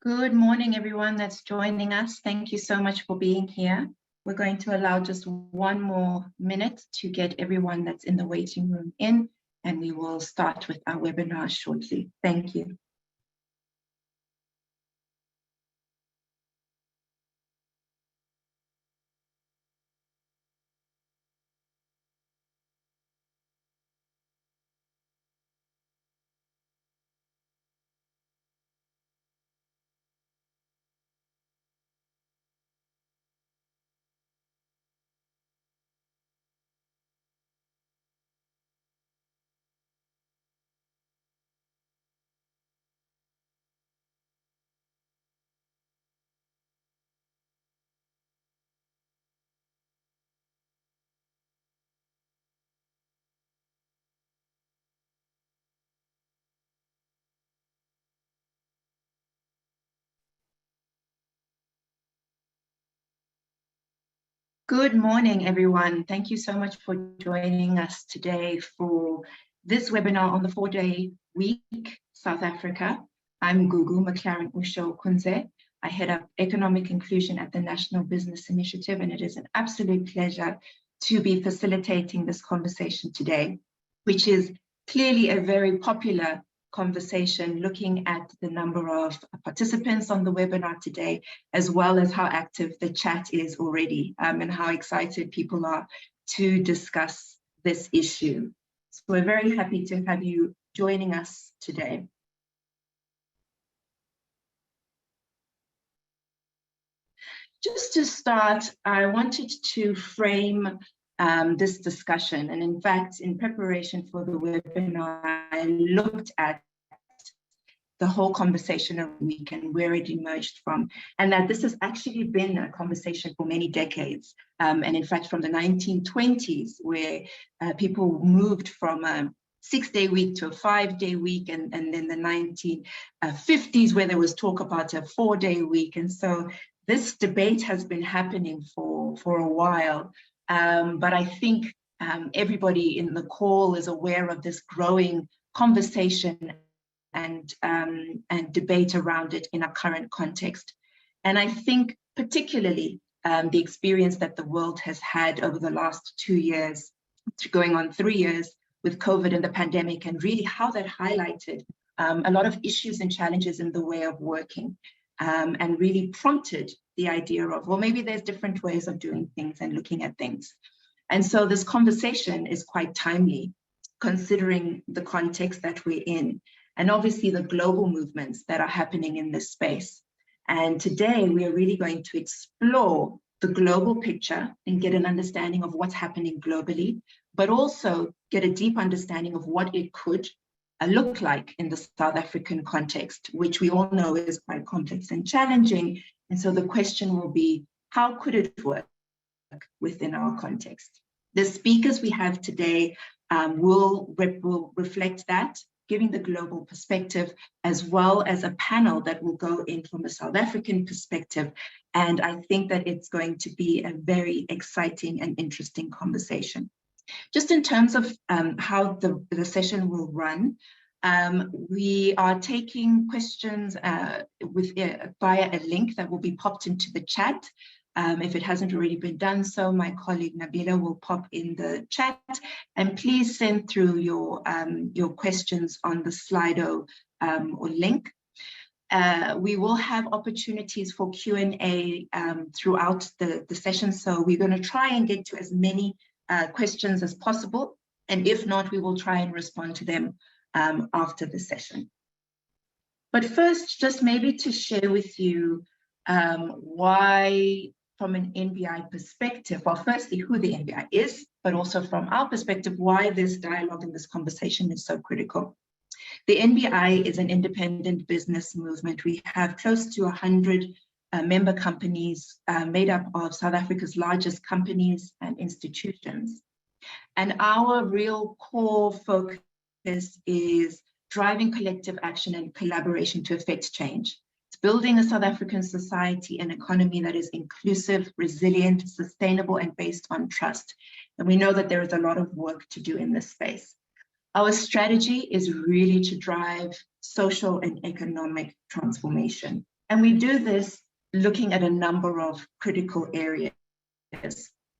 Good morning, everyone that's joining us. Thank you so much for being here. We're going to allow just one more minute to get everyone that's in the waiting room in, and we will start with our webinar shortly. Thank you. Good morning, everyone. Thank you so much for joining us today for this webinar on the 4-day week, South Africa. I'm Gugu McLaren Usho Kunze. I head up economic inclusion at the National Business Initiative, and it is an absolute pleasure to be facilitating this conversation today, which is clearly a very popular conversation looking at the number of participants on the webinar today, as well as how active the chat is already and how excited people are to discuss this issue. So we're very happy to have you joining us today. Just to start, I wanted to frame this discussion. And in fact, in preparation for the webinar, I looked at the whole conversation of the week and where it emerged from, and that this has actually been a conversation for many decades. And in fact, from the 1920s, where people moved from a 6-day week to a 5-day week, and then the 1950s, where there was talk about a 4-day week. And so this debate has been happening for a while. But I think everybody in the call is aware of this growing conversation and debate around it in our current context. And I think particularly the experience that the world has had over the last 2 years, going on 3 years with COVID and the pandemic, and really how that highlighted a lot of issues and challenges in the way of working, and really prompted the idea of, well, maybe there's different ways of doing things and looking at things. And so this conversation is quite timely, considering the context that we're in, and obviously the global movements that are happening in this space. And today we are really going to explore the global picture and get an understanding of what's happening globally, but also get a deep understanding of what it could look like in the South African context, which we all know is quite complex and challenging. And so the question will be, how could it work within our context? The speakers we have today will reflect that, giving the global perspective, as well as a panel that will go in from a South African perspective. And I think that it's going to be a very exciting and interesting conversation. Just in terms of how the session will run, we are taking questions via a link that will be popped into the chat. If it hasn't already been done so, my colleague Nabila will pop in the chat, and please send through your questions on the Slido or link. We will have opportunities for Q&A throughout the session, so we're going to try and get to as many questions as possible, and if not, we will try and respond to them after the session. But first, just maybe to share with you why, from an NBI perspective, well, firstly, who the NBI is, but also from our perspective, why this dialogue and this conversation is so critical. The NBI is an independent business movement. We have close to 100 member companies made up of South Africa's largest companies and institutions. And our real core focus is driving collective action and collaboration to effect change. It's building a South African society and economy that is inclusive, resilient, sustainable, and based on trust. And we know that there is a lot of work to do in this space. Our strategy is really to drive social and economic transformation. And we do this looking at a number of critical areas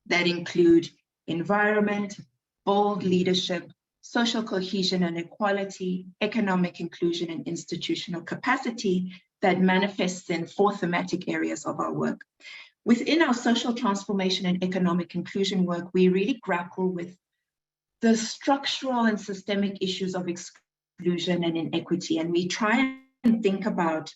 that include environment, bold leadership, social cohesion and equality, economic inclusion and institutional capacity that manifests in 4 thematic areas of our work. Within our social transformation and economic inclusion work, we really grapple with the structural and systemic issues of exclusion and inequity, and we try and think about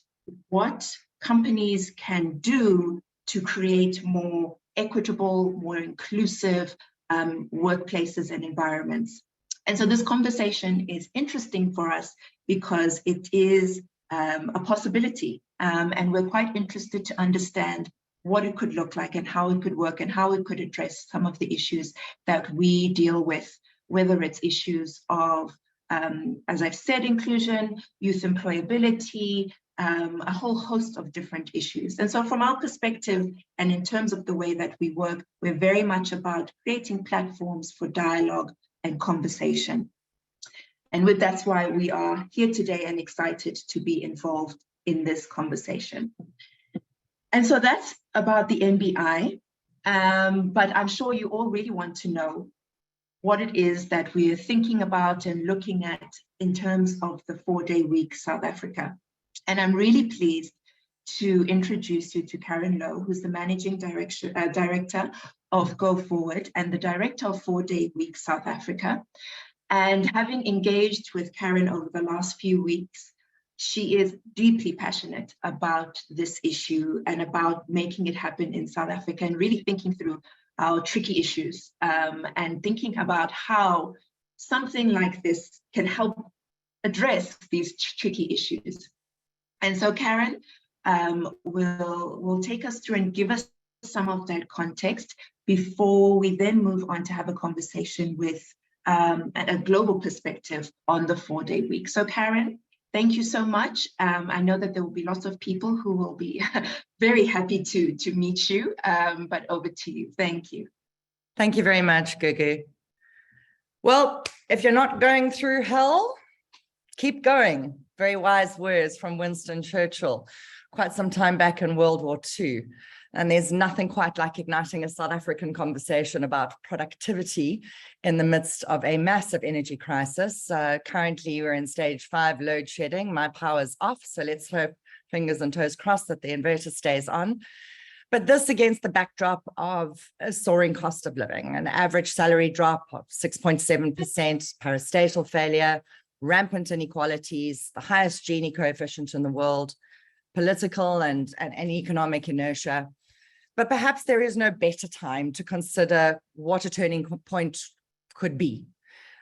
what companies can do to create more equitable, more inclusive workplaces and environments. And so this conversation is interesting for us because it is a possibility, and we're quite interested to understand what it could look like and how it could work and how it could address some of the issues that we deal with, whether it's issues of, as I've said, inclusion, youth employability, a whole host of different issues. And so from our perspective, and in terms of the way that we work, we're very much about creating platforms for dialogue and conversation. And that's why we are here today and excited to be involved in this conversation. And so that's about the NBI, but I'm sure you all really want to know what it is that we are thinking about and looking at in terms of the 4-day week South Africa. And I'm really pleased to introduce you to Karen Lowe, who's the Managing Director of Go Forward and the Director of 4-day week South Africa. And having engaged with Karen over the last few weeks, she is deeply passionate about this issue and about making it happen in South Africa and really thinking through our tricky issues and thinking about how something like this can help address these tricky issues. And so Karen will take us through and give us some of that context before we then move on to have a conversation with a global perspective on the 4-day week. So Karen, thank you so much. I know that there will be lots of people who will be very happy to meet you, but over to you. Thank you. Thank you very much, Gugu. Well, if you're not going through hell, keep going. Very wise words from Winston Churchill, quite some time back in World War II. And there's nothing quite like igniting a South African conversation about productivity in the midst of a massive energy crisis. Currently, we're in stage 5 load shedding. My power's off, so let's hope, fingers and toes crossed, that the inverter stays on. But this against the backdrop of a soaring cost of living, an average salary drop of 6.7%, parastatal failure, rampant inequalities, the highest Gini coefficient in the world, political and economic inertia. But perhaps there is no better time to consider what a turning point could be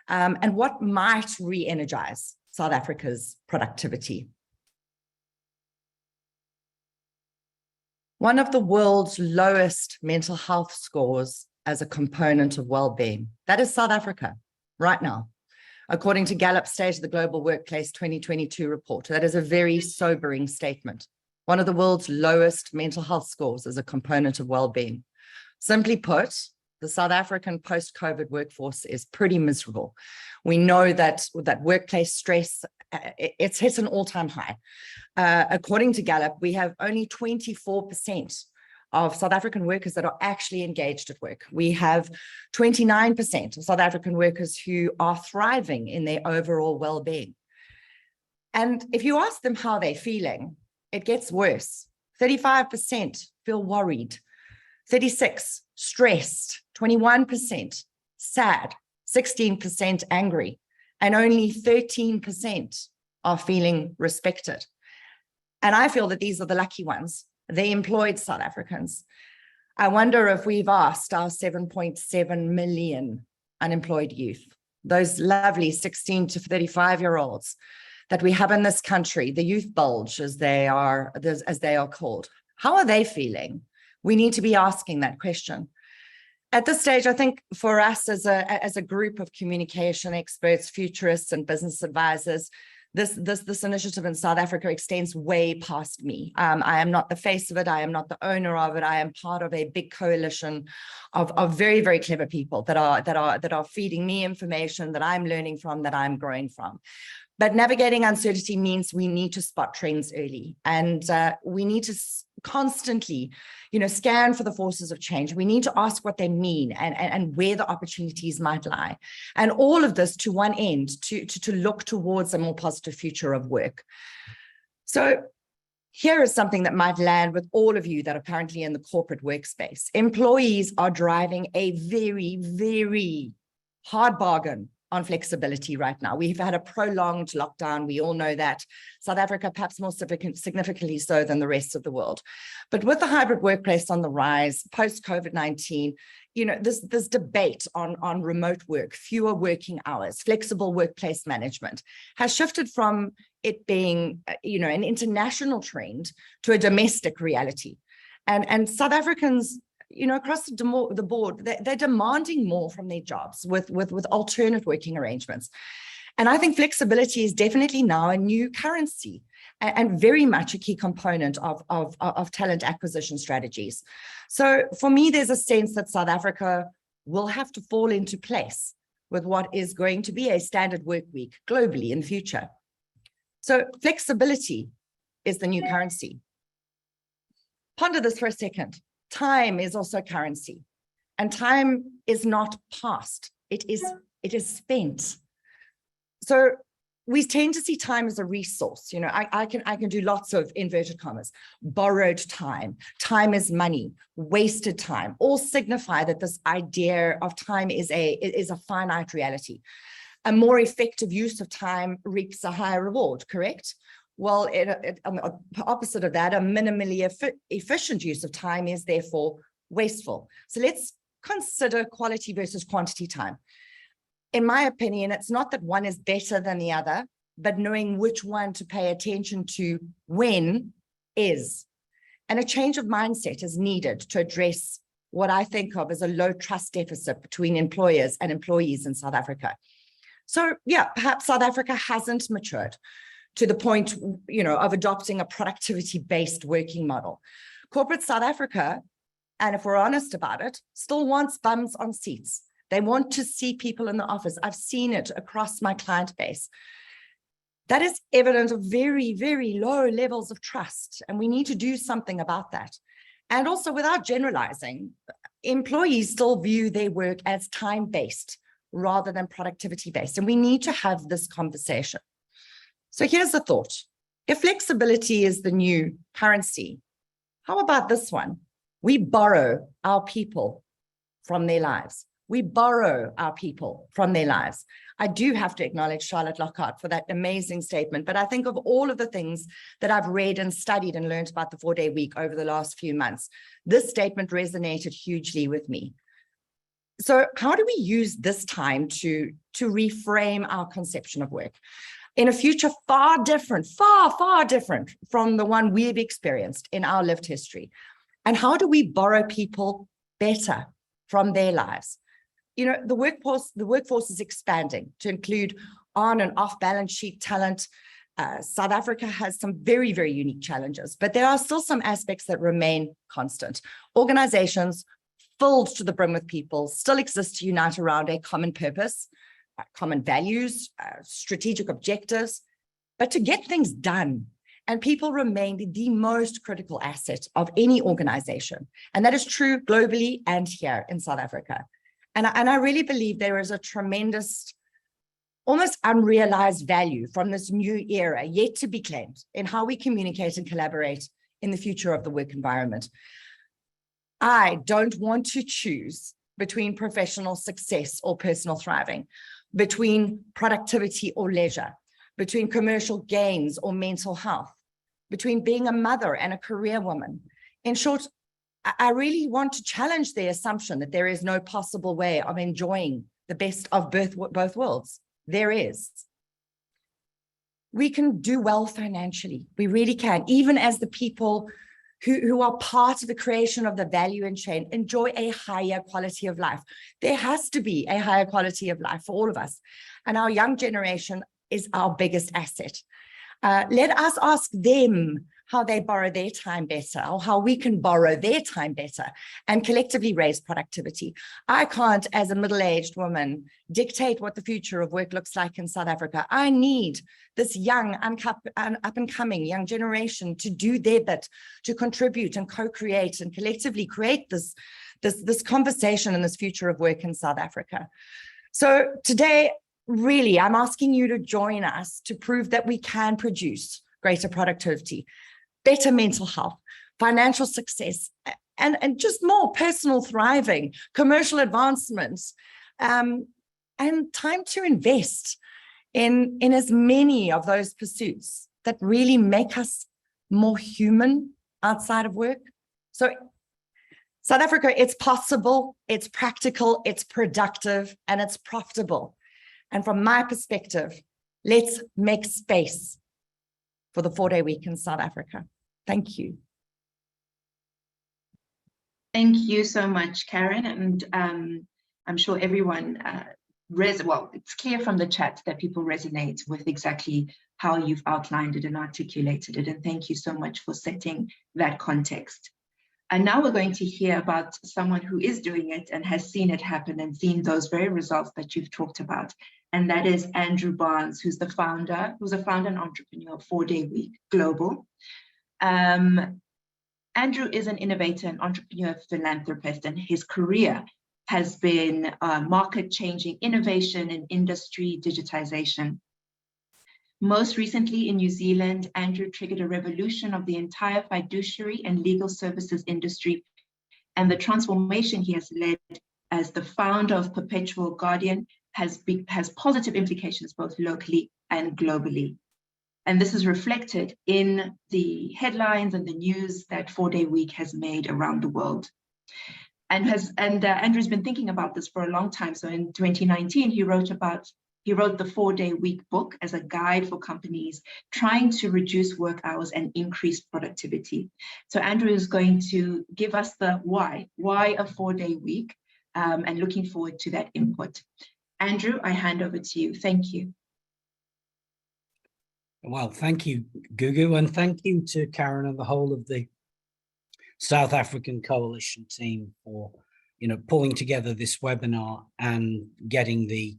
and what might re-energize South Africa's productivity. One of the world's lowest mental health scores as a component of well-being, that is South Africa right now. According to Gallup's State of the Global Workplace 2022 report, that is a very sobering statement. One of the world's lowest mental health scores as a component of well-being. Simply put, the South African post-COVID workforce is pretty miserable. We know that workplace stress, it's hit an all-time high. According to Gallup, we have only 24% of South African workers that are actually engaged at work. We have 29% of South African workers who are thriving in their overall well-being. And if you ask them how they're feeling, it gets worse. 35% feel worried, 36% stressed, 21% sad, 16% angry, and only 13% are feeling respected. And I feel that these are the lucky ones, the employed South Africans. I wonder if we've asked our 7.7 million unemployed youth, those lovely 16 to 35-year-olds that we have in this country, the youth bulge as they are called. How are they feeling? We need to be asking that question. At this stage, I think for us as a group of communication experts, futurists, and business advisors, this initiative in South Africa extends way past me. I am not the face of it. I am not the owner of it. I am part of a big coalition of very, very clever people that are feeding me information that I'm learning from, that I'm growing from. But navigating uncertainty means we need to spot trends early, and we need to constantly, scan for the forces of change. We need to ask what they mean and where the opportunities might lie. And all of this to one end, to look towards a more positive future of work. So here is something that might land with all of you that are currently in the corporate workspace. Employees are driving a very, very hard bargain on flexibility right now. We've had a prolonged lockdown. We all know that. South Africa, perhaps more significantly so than the rest of the world. But with the hybrid workplace on the rise, post-COVID-19, this debate on remote work, fewer working hours, flexible workplace management has shifted from it being, an international trend to a domestic reality. And South Africans, across the board, they're demanding more from their jobs with alternate working arrangements. And I think flexibility is definitely now a new currency and very much a key component of talent acquisition strategies. So for me, there's a sense that South Africa will have to fall into place with what is going to be a standard work week globally in the future. So flexibility is the new currency. Ponder this for a second. Time is also currency, and time is not past. It is spent. So we tend to see time as a resource. I can do lots of inverted commas, borrowed time, time is money, wasted time, all signify that this idea of time is a finite reality. A more effective use of time reaps a higher reward, correct? Well, on the opposite of that, a minimally efficient use of time is therefore wasteful. So let's consider quality versus quantity time. In my opinion, it's not that one is better than the other, but knowing which one to pay attention to when is. And a change of mindset is needed to address what I think of as a low trust deficit between employers and employees in South Africa. So yeah, perhaps South Africa hasn't matured to the point, of adopting a productivity-based working model. Corporate South Africa, and if we're honest about it, still wants bums on seats. They want to see people in the office. I've seen it across my client base. That is evident of very, very low levels of trust, and we need to do something about that. And also, without generalizing, employees still view their work as time-based rather than productivity-based, and we need to have this conversation. So here's the thought. If flexibility is the new currency, how about this one? We borrow our people from their lives. We borrow our people from their lives. I do have to acknowledge Charlotte Lockhart for that amazing statement, but I think of all of the things that I've read and studied and learned about the 4-day week over the last few months, this statement resonated hugely with me. So how do we use this time to reframe our conception of work in a future far different from the one we've experienced in our lived history? And how do we borrow people better from their lives? The workforce is expanding to include on and off balance sheet talent. South Africa has some very, very unique challenges, but there are still some aspects that remain constant. Organizations filled to the brim with people still exist to unite around a common purpose, common values, strategic objectives, but to get things done. And people remain the most critical asset of any organization. And that is true globally and here in South Africa. And I really believe there is a tremendous, almost unrealized value from this new era yet to be claimed in how we communicate and collaborate in the future of the work environment. I don't want to choose between professional success or personal thriving, between productivity or leisure, between commercial gains or mental health, between being a mother and a career woman. In short, I really want to challenge the assumption that there is no possible way of enjoying the best of both worlds. There is. We can do well financially. We really can, even as the people who are part of the creation of the value chain enjoy a higher quality of life. There has to be a higher quality of life for all of us. And our young generation is our biggest asset. Let us ask them how they borrow their time better, or how we can borrow their time better and collectively raise productivity. I can't, as a middle-aged woman, dictate what the future of work looks like in South Africa. I need this young, up-and-coming young generation to do their bit, to contribute and co-create and collectively create this conversation and this future of work in South Africa. So today, really, I'm asking you to join us to prove that we can produce greater productivity, better mental health, financial success, and just more personal thriving, commercial advancements, and time to invest in as many of those pursuits that really make us more human outside of work. So South Africa, it's possible, it's practical, it's productive, and it's profitable. And from my perspective, let's make space for the 4-day week in South Africa. Thank you. Thank you so much, Karen. And I'm sure everyone, it's clear from the chat that people resonate with exactly how you've outlined it and articulated it. And thank you so much for setting that context. And now we're going to hear about someone who is doing it and has seen it happen and seen those very results that you've talked about. And that is Andrew Barnes, who's a founder and entrepreneur of 4-day Week Global. Andrew is an innovator and entrepreneur philanthropist, and his career has been market-changing innovation in industry digitization. Most recently in New Zealand, Andrew triggered a revolution of the entire fiduciary and legal services industry, and the transformation he has led as the founder of Perpetual Guardian has positive implications both locally and globally. And this is reflected in the headlines and the news that 4-day Week has made around the world. And Andrew's been thinking about this for a long time. So in 2019, he wrote the 4-day Week book as a guide for companies trying to reduce work hours and increase productivity. So Andrew is going to give us the why a 4-day week, and looking forward to that input. Andrew, I hand over to you. Thank you. Well, thank you, Gugu, and thank you to Karen and the whole of the South African Coalition team for, pulling together this webinar and getting the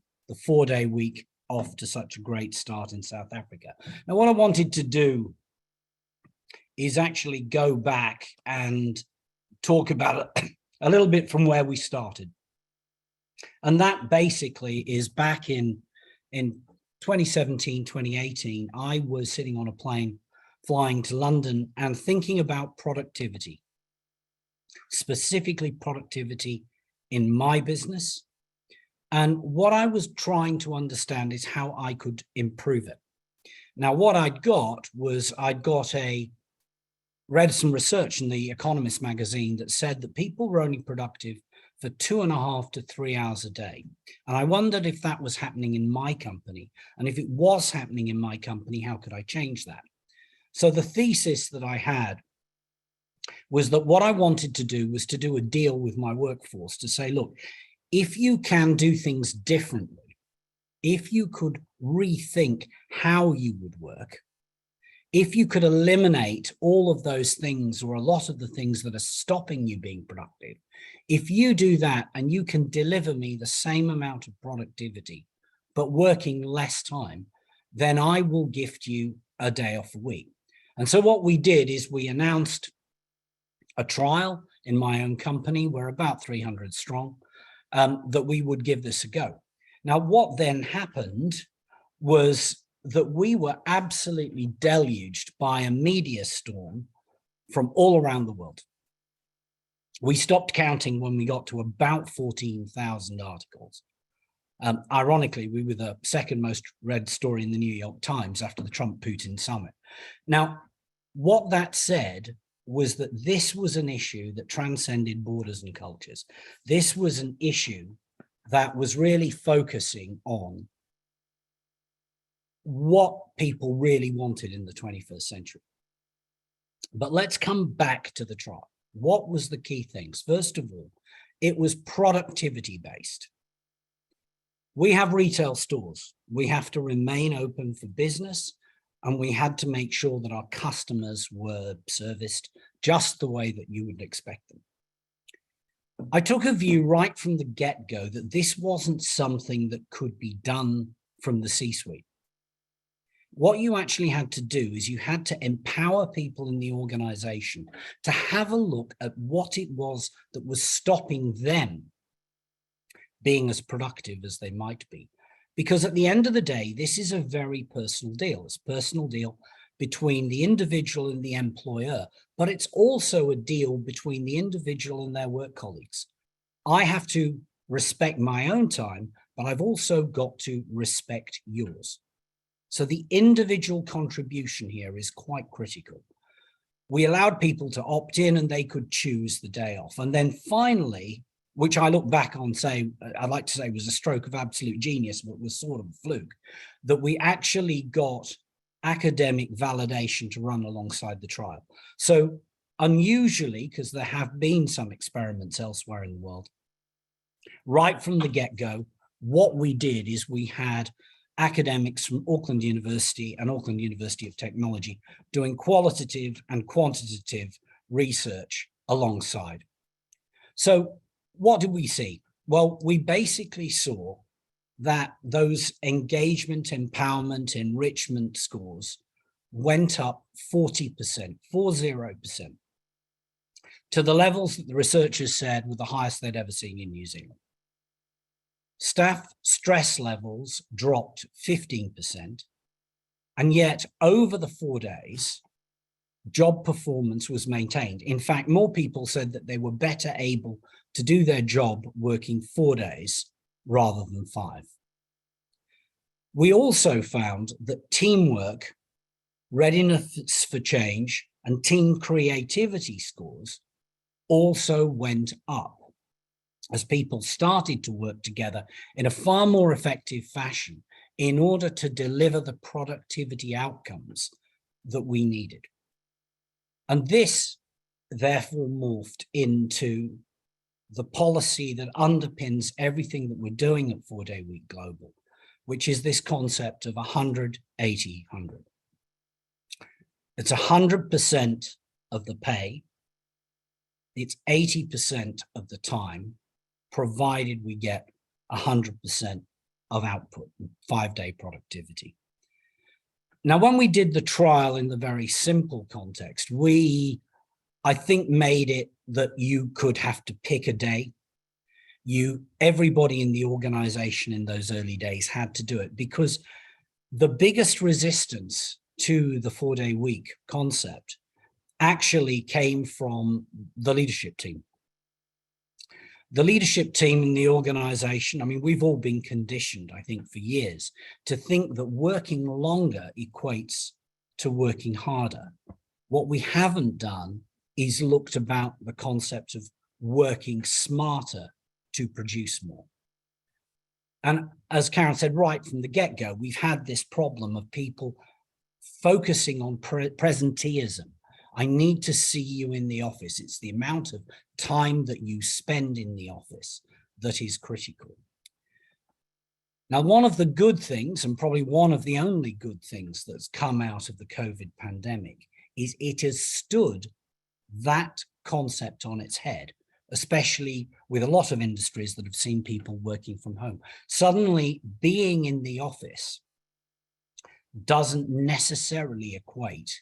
4-day week off to such a great start in South Africa. Now, what I wanted to do is actually go back and talk about a little bit from where we started. And that basically is back in 2017, 2018, I was sitting on a plane flying to London and thinking about productivity, specifically productivity in my business. And what I was trying to understand is how I could improve it. Now, what I'd got read some research in the Economist magazine that said that people were only productive for 2.5 to 3 hours a day. And I wondered if that was happening in my company. And if it was happening in my company, how could I change that? So the thesis that I had was that what I wanted to do was to do a deal with my workforce to say, look, if you can do things differently, if you could rethink how you would work, if you could eliminate all of those things or a lot of the things that are stopping you being productive, if you do that and you can deliver me the same amount of productivity, but working less time, then I will gift you a day off a week. And so what we did is we announced a trial in my own company. We're about 300 strong, that we would give this a go. Now, what then happened was that we were absolutely deluged by a media storm from all around the world. We stopped counting when we got to about 14,000 articles. Ironically, we were the second most read story in the New York Times after the Trump-Putin summit. Now, what that said was that this was an issue that transcended borders and cultures. This was an issue that was really focusing on what people really wanted in the 21st century. But let's come back to the trial. What was the key things? First of all, it was productivity based. We have retail stores. We have to remain open for business. and we had to make sure that our customers were serviced just the way that you would expect them. I took a view right from the get-go that this wasn't something that could be done from the C-suite. What you actually had to do is you had to empower people in the organization to have a look at what it was that was stopping them being as productive as they might be. Because at the end of the day, this is a very personal deal. It's a personal deal between the individual and the employer, but it's also a deal between the individual and their work colleagues. I have to respect my own time, but I've also got to respect yours. So the individual contribution here is quite critical. We allowed people to opt in and they could choose the day off. And then finally, which I look back on, say, I'd like to say was a stroke of absolute genius, but was sort of a fluke, that we actually got academic validation to run alongside the trial. So unusually, because there have been some experiments elsewhere in the world, right from the get-go, what we did is we had academics from Auckland University and Auckland University of Technology doing qualitative and quantitative research alongside. So what did we see? Well, we basically saw that those engagement, empowerment, enrichment scores went up 40%, 40%, to the levels that the researchers said were the highest they'd ever seen in New Zealand. Staff stress levels dropped 15%, and yet over the 4 days, job performance was maintained. In fact, more people said that they were better able to do their job working 4 days rather than 5. We also found that teamwork, readiness for change, and team creativity scores also went up as people started to work together in a far more effective fashion in order to deliver the productivity outcomes that we needed. And this therefore morphed into the policy that underpins everything that we're doing at 4-Day Week Global, which is this concept of 100, 80, 100. It's 100% of the pay. It's 80% of the time, provided we get 100% of output, 5-day productivity. Now, when we did the trial in the very simple context, we, I think, made it that you could have to pick a day. Everybody in the organization in those early days had to do it, because the biggest resistance to the 4-day week concept actually came from the leadership team. The leadership team in the organization, I mean, we've all been conditioned, I think, for years to think that working longer equates to working harder. What we haven't done is looked about the concept of working smarter to produce more. And as Karen said right from the get-go, we've had this problem of people focusing on presenteeism. I need to see you in the office. It's the amount of time that you spend in the office that is critical. Now, one of the good things, and probably one of the only good things that's come out of the COVID pandemic, is it has stood that concept on its head, especially with a lot of industries that have seen people working from home. Suddenly, being in the office doesn't necessarily equate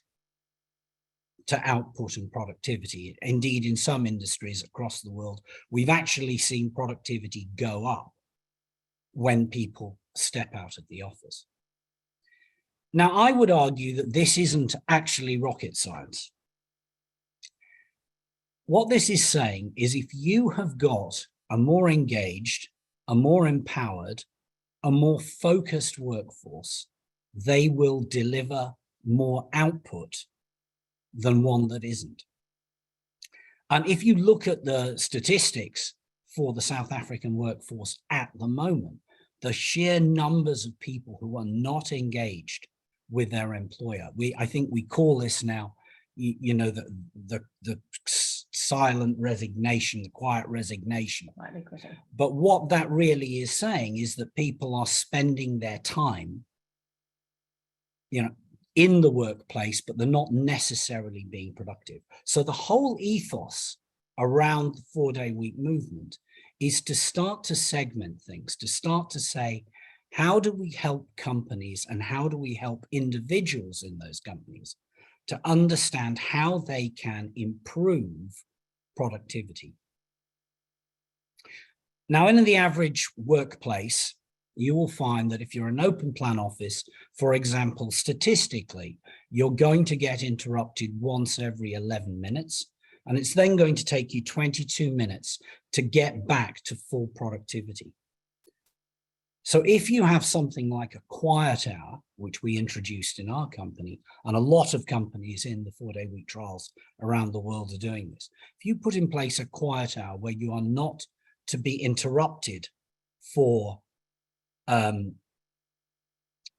to output and productivity. Indeed, in some industries across the world, we've actually seen productivity go up when people step out of the office. Now, I would argue that this isn't actually rocket science. What this is saying is if you have got a more engaged, a more empowered, a more focused workforce, they will deliver more output than one that isn't. And if you look at the statistics for the South African workforce at the moment, the sheer numbers of people who are not engaged with their employer, I think we call this now, you know, the silent resignation, the quiet resignation. But what that really is saying is that people are spending their time, you know, in the workplace, but they're not necessarily being productive. So the whole ethos around the 4-day week movement is to start to segment things, to start to say, how do we help companies and how do we help individuals in those companies to understand how they can improve productivity? Now, in the average workplace, you will find that if you're an open plan office, for example, statistically, you're going to get interrupted once every 11 minutes, and it's then going to take you 22 minutes to get back to full productivity. So if you have something like a quiet hour, which we introduced in our company, and a lot of companies in the 4-day week trials around the world are doing this, if you put in place a quiet hour where you are not to be interrupted for an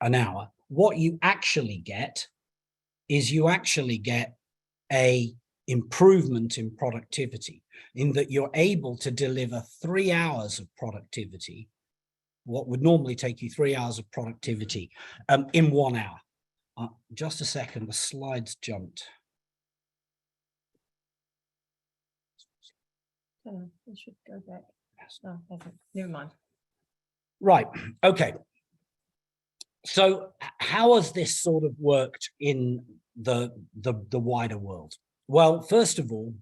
hour, what you actually get is you actually get a improvement in productivity, in that you're able to deliver 3 hours of productivity, what would normally take you 3 hours of productivity, in 1 hour. Just a second, the slides jumped. Oh, it should go back. Oh, hasn't. Never mind. Right, okay. So how has this sort of worked in the wider world? Well, first of all,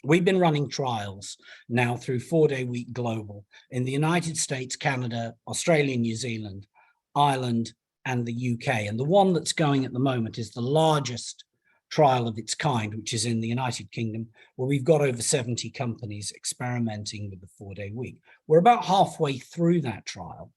we've been running trials now through 4-day week global in the United States, Canada, Australia, New Zealand, Ireland, and the UK. And the one that's going at the moment is the largest trial of its kind, which is in the United Kingdom, where we've got over 70 companies experimenting with the 4-day week. We're about halfway through that trial.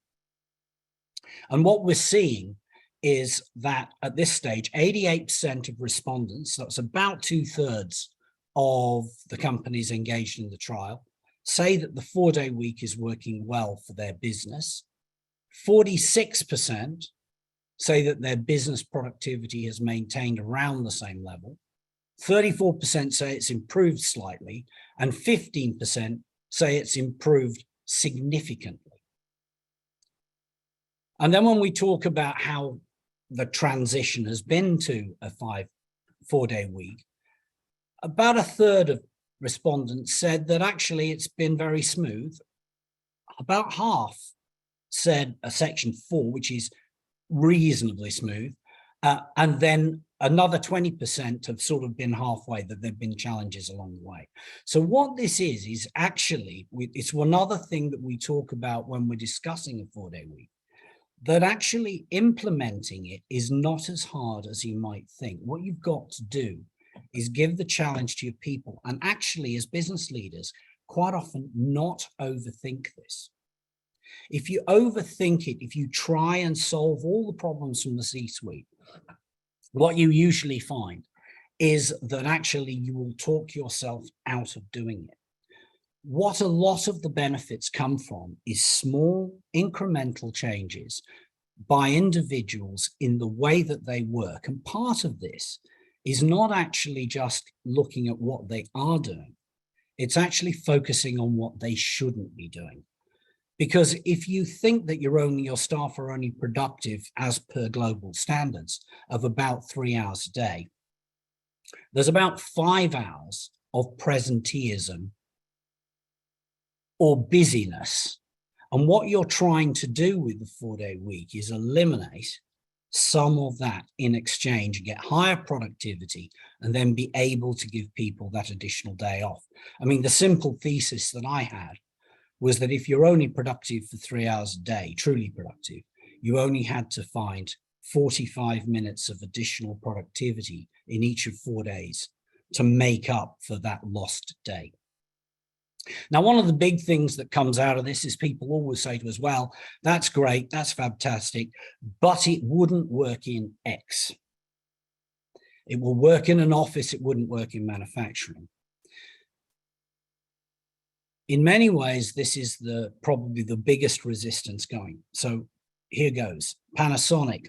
And what we're seeing is that at this stage, 88% of respondents, that's about 2/3 of the companies engaged in the trial, say that the 4-day week is working well for their business. 46% say that their business productivity has maintained around the same level. 34% say it's improved slightly, and 15% say it's improved significantly. And then when we talk about how the transition has been to a 4-day week, about 1/3 of respondents said that actually it's been very smooth. About half said a section 4, which is reasonably smooth. And then another 20% have sort of been halfway, that there've been challenges along the way. So what this is actually, it's one other thing that we talk about when we're discussing a 4-day week, that actually implementing it is not as hard as you might think. What you've got to do is give the challenge to your people, and actually as business leaders, quite often not overthink this. If you overthink it, if you try and solve all the problems from the C-suite, what you usually find is that actually you will talk yourself out of doing it. What a lot of the benefits come from is small incremental changes by individuals in the way that they work. And part of this is not actually just looking at what they are doing. It's actually focusing on what they shouldn't be doing. Because if you think that your staff are only productive as per global standards of about 3 hours a day, there's about 5 hours of presenteeism or busyness. And what you're trying to do with the 4-day week is eliminate some of that in exchange, get higher productivity, and then be able to give people that additional day off. I mean, the simple thesis that I had was that if you're only productive for 3 hours a day, truly productive, you only had to find 45 minutes of additional productivity in each of 4 days to make up for that lost day. Now, one of the big things that comes out of this is people always say to us, well, that's great, that's fantastic, but it wouldn't work in X. It will work in an office, it wouldn't work in manufacturing. In many ways, this is probably the biggest resistance going. So here goes. Panasonic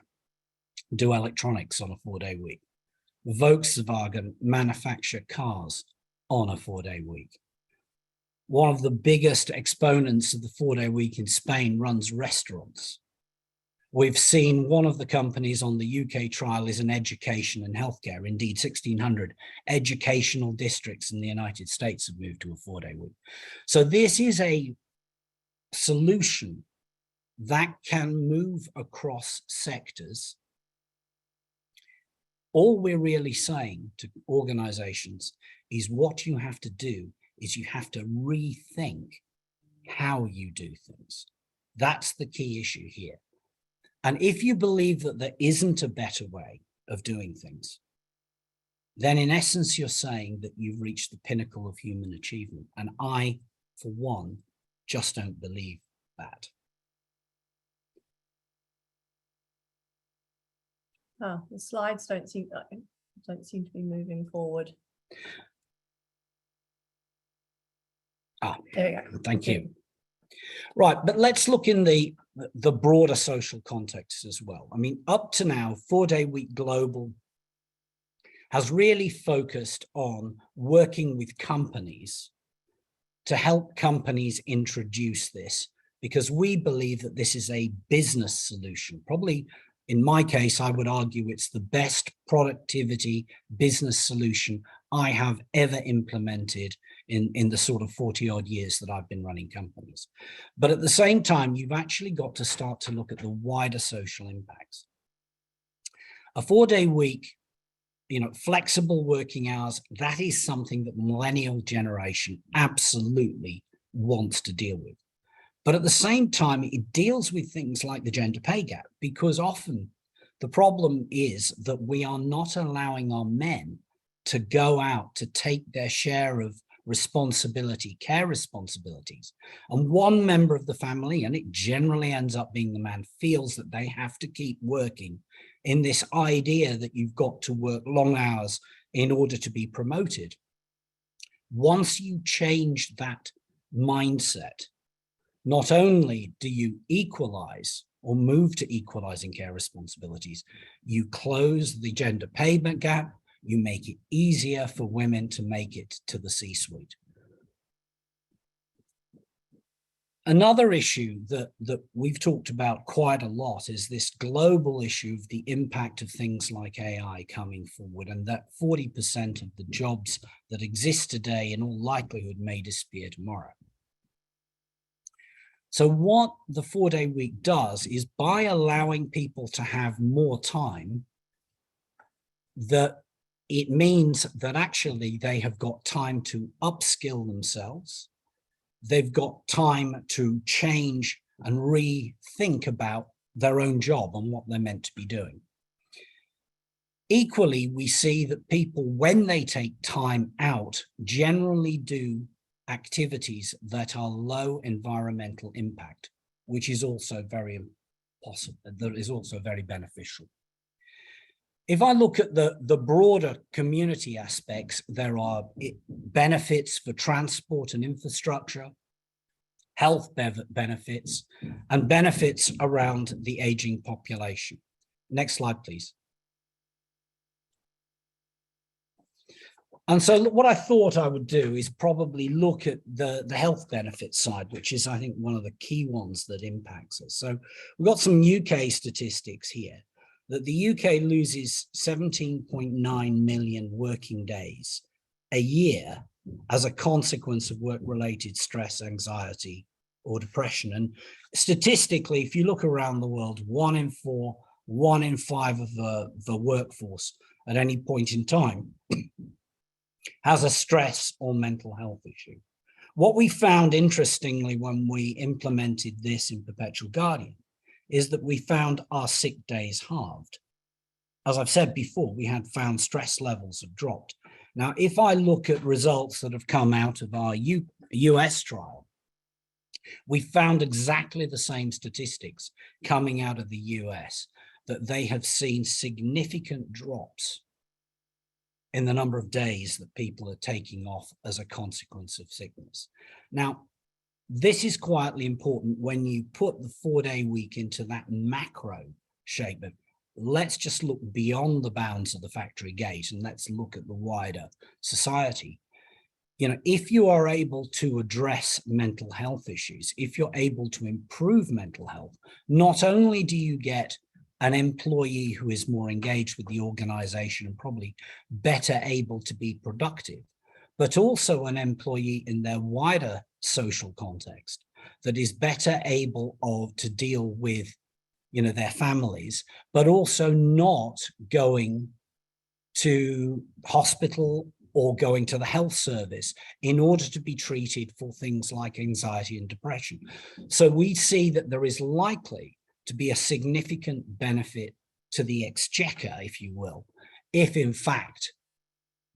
do electronics on a 4-day week. Volkswagen manufacture cars on a 4-day week. One of the biggest exponents of the 4-day week in Spain runs restaurants. We've seen one of the companies on the UK trial is in education and healthcare. Indeed, 1,600 educational districts in the United States have moved to a 4-day week. So this is a solution that can move across sectors. All we're really saying to organizations is what you have to do is you have to rethink how you do things. That's the key issue here. And if you believe that there isn't a better way of doing things, then in essence, you're saying that you've reached the pinnacle of human achievement. And I, for one, just don't believe that. The slides don't seem to be moving forward. There we go. Thank you. Right, but let's look in the broader social context as well. I mean, up to now, 4-day week global has really focused on working with companies to help companies introduce this, because we believe that this is a business solution. Probably in my case, I would argue it's the best productivity business solution I have ever implemented in the sort of 40 odd years that I've been running companies. But at the same time, you've actually got to start to look at the wider social impacts. A 4-day week, flexible working hours, that is something that the millennial generation absolutely wants to deal with. But at the same time, it deals with things like the gender pay gap, because often the problem is that we are not allowing our men to go out to take their share of responsibility, care responsibilities. And one member of the family, and it generally ends up being the man, feels that they have to keep working in this idea that you've got to work long hours in order to be promoted. Once you change that mindset, not only do you equalize or move to equalizing care responsibilities, you close the gender payment gap, you make it easier for women to make it to the C-suite. Another issue that we've talked about quite a lot is this global issue of the impact of things like AI coming forward, and that 40% of the jobs that exist today in all likelihood may disappear tomorrow. So what the 4-day week does is, by allowing people to have more time, that it means that actually they have got time to upskill themselves. They've got time to change and rethink about their own job and what they're meant to be doing. Equally, we see that people, when they take time out, generally do activities that are low environmental impact, which is also very possible, that is also very beneficial. If I look at the broader community aspects, there are benefits for transport and infrastructure, health benefits, and benefits around the aging population. Next slide, please. And so what I thought I would do is probably look at the health benefits side, which is, I think, one of the key ones that impacts us. So we've got some UK statistics here, that the UK loses 17.9 million working days a year as a consequence of work-related stress, anxiety, or depression. And statistically, if you look around the world, 1 in 4, 1 in 5 of the workforce at any point in time has a stress or mental health issue. What we found, interestingly, when we implemented this in Perpetual Guardian, is that we found our sick days halved. As I've said before, we had found stress levels have dropped. Now, if I look at results that have come out of our US trial, we found exactly the same statistics coming out of the US, that they have seen significant drops in the number of days that people are taking off as a consequence of sickness. Now, this is quietly important when you put the 4-day week into that macro shape. But let's just look beyond the bounds of the factory gate and let's look at the wider society. if you are able to address mental health issues, if you're able to improve mental health, not only do you get an employee who is more engaged with the organization and probably better able to be productive, but also an employee in their wider social context that is better able to deal with, their families, but also not going to hospital or going to the health service in order to be treated for things like anxiety and depression. So we see that there is likely to be a significant benefit to the exchequer, if you will, if in fact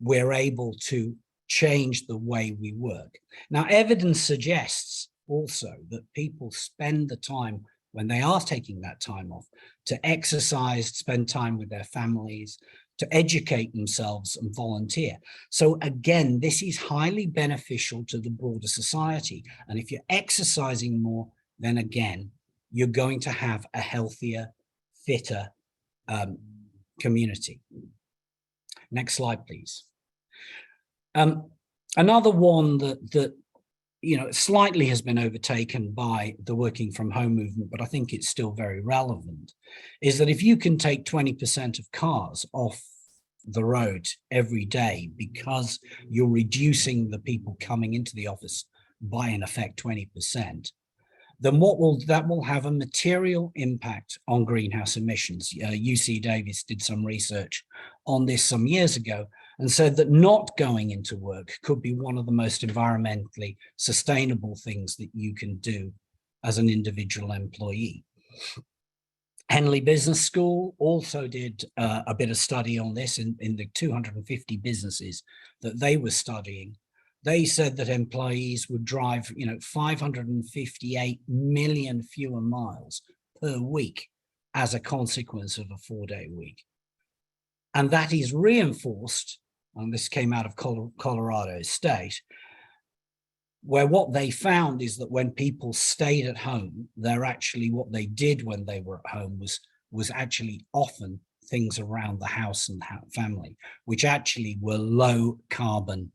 we're able to change the way we work. Now, evidence suggests also that people spend the time when they are taking that time off to exercise, spend time with their families, to educate themselves and volunteer. So again, this is highly beneficial to the broader society. And if you're exercising more, then again, you're going to have a healthier, fitter community. Next slide, please. Another one that slightly has been overtaken by the working from home movement, but I think it's still very relevant, is that if you can take 20% of cars off the road every day because you're reducing the people coming into the office by, in effect, 20%, then that will have a material impact on greenhouse emissions. UC Davis did some research on this some years ago and said that not going into work could be one of the most environmentally sustainable things that you can do as an individual employee. Henley Business School also did a bit of study on this in the 250 businesses that they were studying. They said that employees would drive, 558 million fewer miles per week as a consequence of a 4-day week. And that is reinforced, and this came out of Colorado State, where what they found is that when people stayed at home, what they did when they were at home was actually often things around the house and family, which actually were low carbon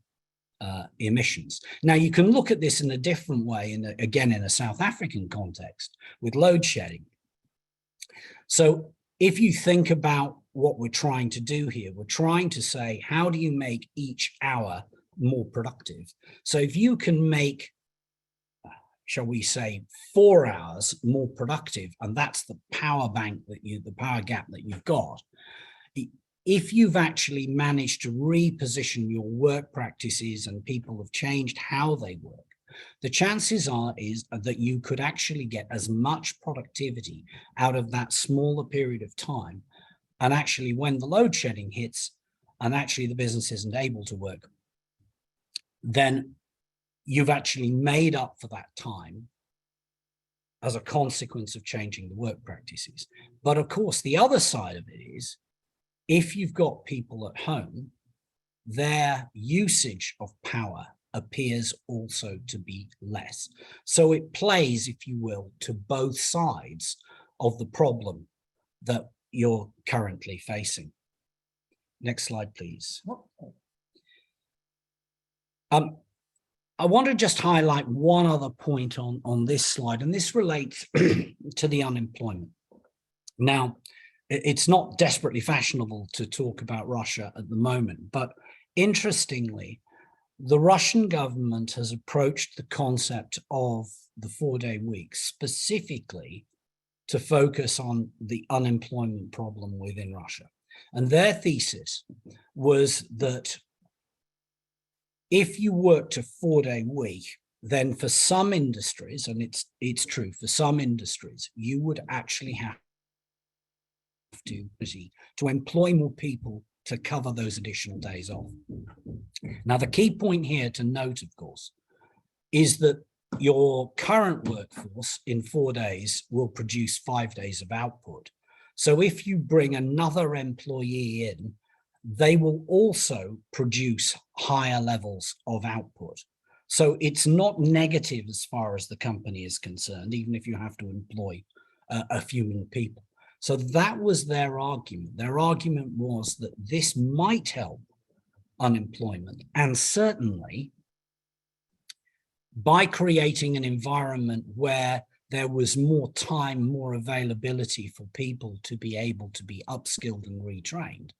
emissions. Now, you can look at this in a different way, again, in a South African context with load shedding. So if you think about what we're trying to do here, we're trying to say, how do you make each hour more productive? So if you can make, shall we say, 4 hours more productive, and that's the power bank the power gap that you've got, if you've actually managed to reposition your work practices and people have changed how they work, the chances are that you could actually get as much productivity out of that smaller period of time. And actually, when the load shedding hits and actually the business isn't able to work, then you've actually made up for that time as a consequence of changing the work practices. But of course, the other side of it is, if you've got people at home, their usage of power appears also to be less. So it plays, if you will, to both sides of the problem that you're currently facing. Next slide, please. I want to just highlight one other point on this slide, and this relates to the unemployment. Now, it's not desperately fashionable to talk about Russia at the moment, but interestingly, the Russian government has approached the concept of the 4-day week specifically to focus on the unemployment problem within Russia. And their thesis was that if you worked a 4-day week, then for some industries, and it's true, for some industries, you would actually have to employ more people to cover those additional days off. Now, the key point here to note, of course, is that your current workforce in 4 days will produce 5 days of output. So if you bring another employee in, they will also produce higher levels of output. So it's not negative as far as the company is concerned, even if you have to employ a few more people. So that was their argument. Their argument was that this might help unemployment, and certainly by creating an environment where there was more time, more availability for people to be able to be upskilled and retrained,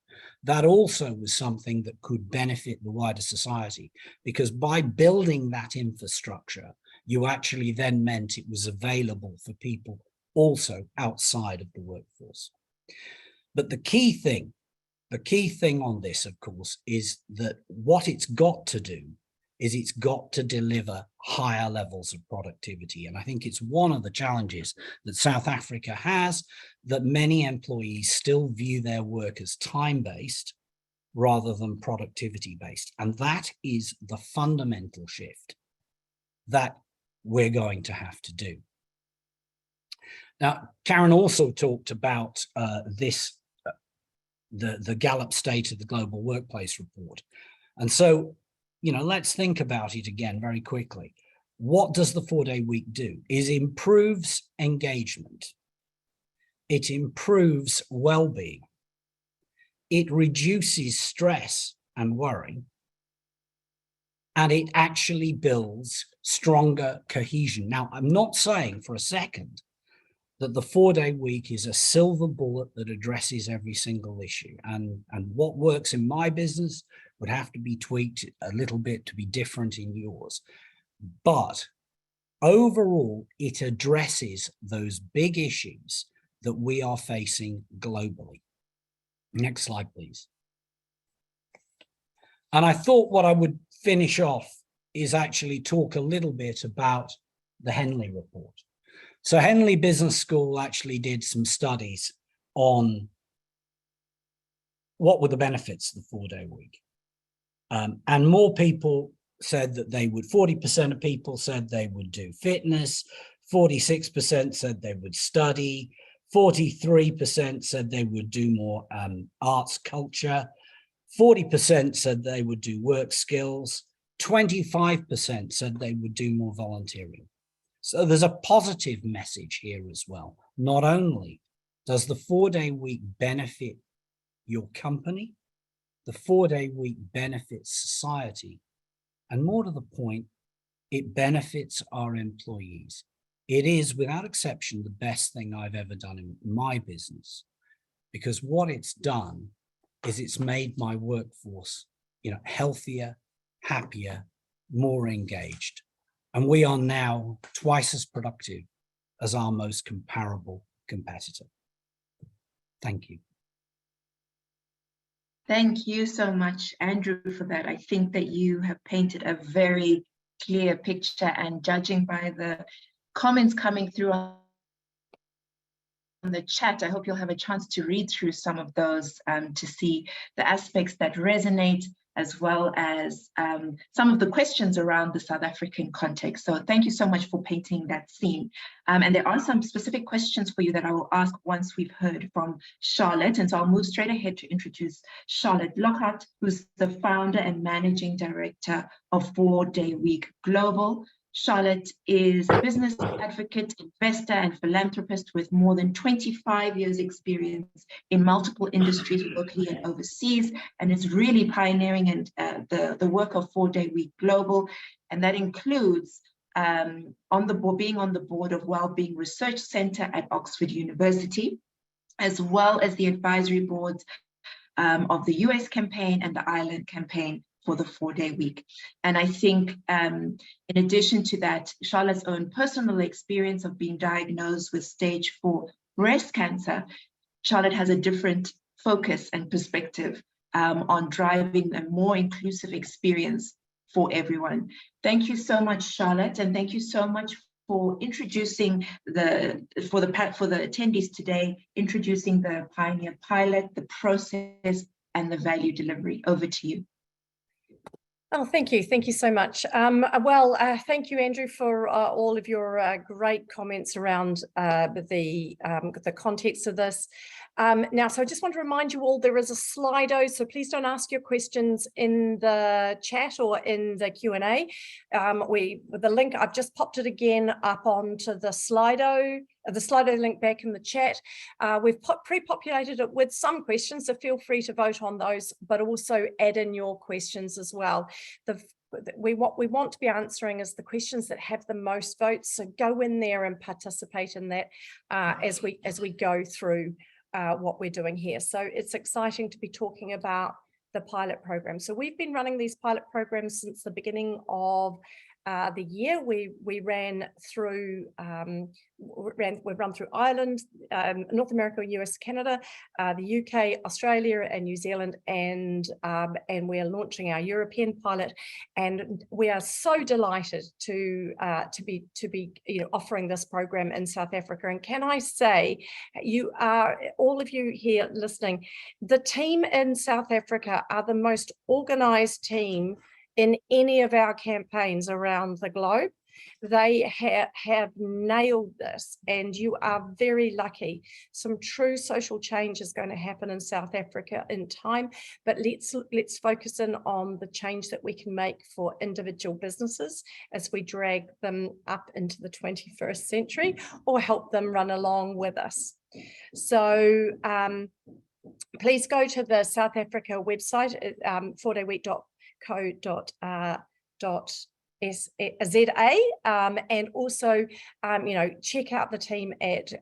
that also was something that could benefit the wider society, because by building that infrastructure, you actually then meant it was available for people also outside of the workforce. But the key thing on this, of course, is that what it's got to do is it's got to deliver higher levels of productivity. And I think it's one of the challenges that South Africa has, that many employees still view their work as time-based rather than productivity-based. And that is the fundamental shift that we're going to have to do. Now, Karen also talked about the Gallup State of the Global Workplace report. And so, let's think about it again very quickly. What does the 4-day week do? It improves engagement. It improves well-being. It reduces stress and worry. And it actually builds stronger cohesion. Now, I'm not saying for a second that the 4-day week is a silver bullet that addresses every single issue. And what works in my business would have to be tweaked a little bit to be different in yours. But overall, it addresses those big issues that we are facing globally. Next slide, please. And I thought what I would finish off is actually talk a little bit about the Henley report. So Henley Business School actually did some studies on what were the benefits of the 4-day week. And more people said that they would, 40% of people said they would do fitness, 46% said they would study, 43% said they would do more arts, culture, 40% said they would do work skills, 25% said they would do more volunteering. So there's a positive message here as well. Not only does the 4-day week benefit your company, the 4-day week benefits society, and more to the point, it benefits our employees. It is, without exception, the best thing I've ever done in my business, because what it's done is it's made my workforce, healthier, happier, more engaged. And we are now twice as productive as our most comparable competitor. Thank you. Thank you so much, Andrew, for that. I think that you have painted a very clear picture, and judging by the comments coming through on the chat, I hope you'll have a chance to read through some of those to see the aspects that resonate, as well as some of the questions around the South African context. So thank you so much for painting that scene. And there are some specific questions for you that I will ask once we've heard from Charlotte. And so I'll move straight ahead to introduce Charlotte Lockhart, who's the founder and managing director of 4-day week Global. Charlotte is a business advocate, investor, and philanthropist with more than 25 years experience in multiple industries, locally and overseas, and is really pioneering the work of 4-day week Global. And that includes being on the board of Wellbeing Research Center at Oxford University, as well as the advisory boards of the US campaign and the Ireland campaign for the 4-day week. And I think in addition to that, Charlotte's own personal experience of being diagnosed with stage 4 breast cancer, Charlotte has a different focus and perspective on driving a more inclusive experience for everyone. Thank you so much, Charlotte, and thank you so much for introducing for the attendees today, introducing the Pioneer Pilot, the process, and the value delivery. Over to you. Oh, thank you. Thank you so much. Thank you, Andrew, for all of your great comments around the context of this. Now, so I just want to remind you all, there is a Slido, so please don't ask your questions in the chat or in the Q&A. The link, I've just popped it again up onto the Slido link back in the chat. We've pre-populated it with some questions, so feel free to vote on those, but also add in your questions as well. The we want to be answering is the questions that have the most votes. So go in there and participate in that as we go through what we're doing here. So it's exciting to be talking about the pilot program. So we've been running these pilot programs since the beginning of the year. We ran through we've run through Ireland, North America, US, Canada, the UK, Australia, and New Zealand, and we are launching our European pilot. And we are so delighted to be offering this program in South Africa. And can I say, you are, all of you here listening, the team in South Africa are the most organized team in any of our campaigns around the globe. They have nailed this, and you are very lucky. Some true social change is going to happen in South Africa in time, but let's focus in on the change that we can make for individual businesses as we drag them up into the 21st century, or help them run along with us. So please go to the South Africa website, 4dayweek.co.za, and also check out the team at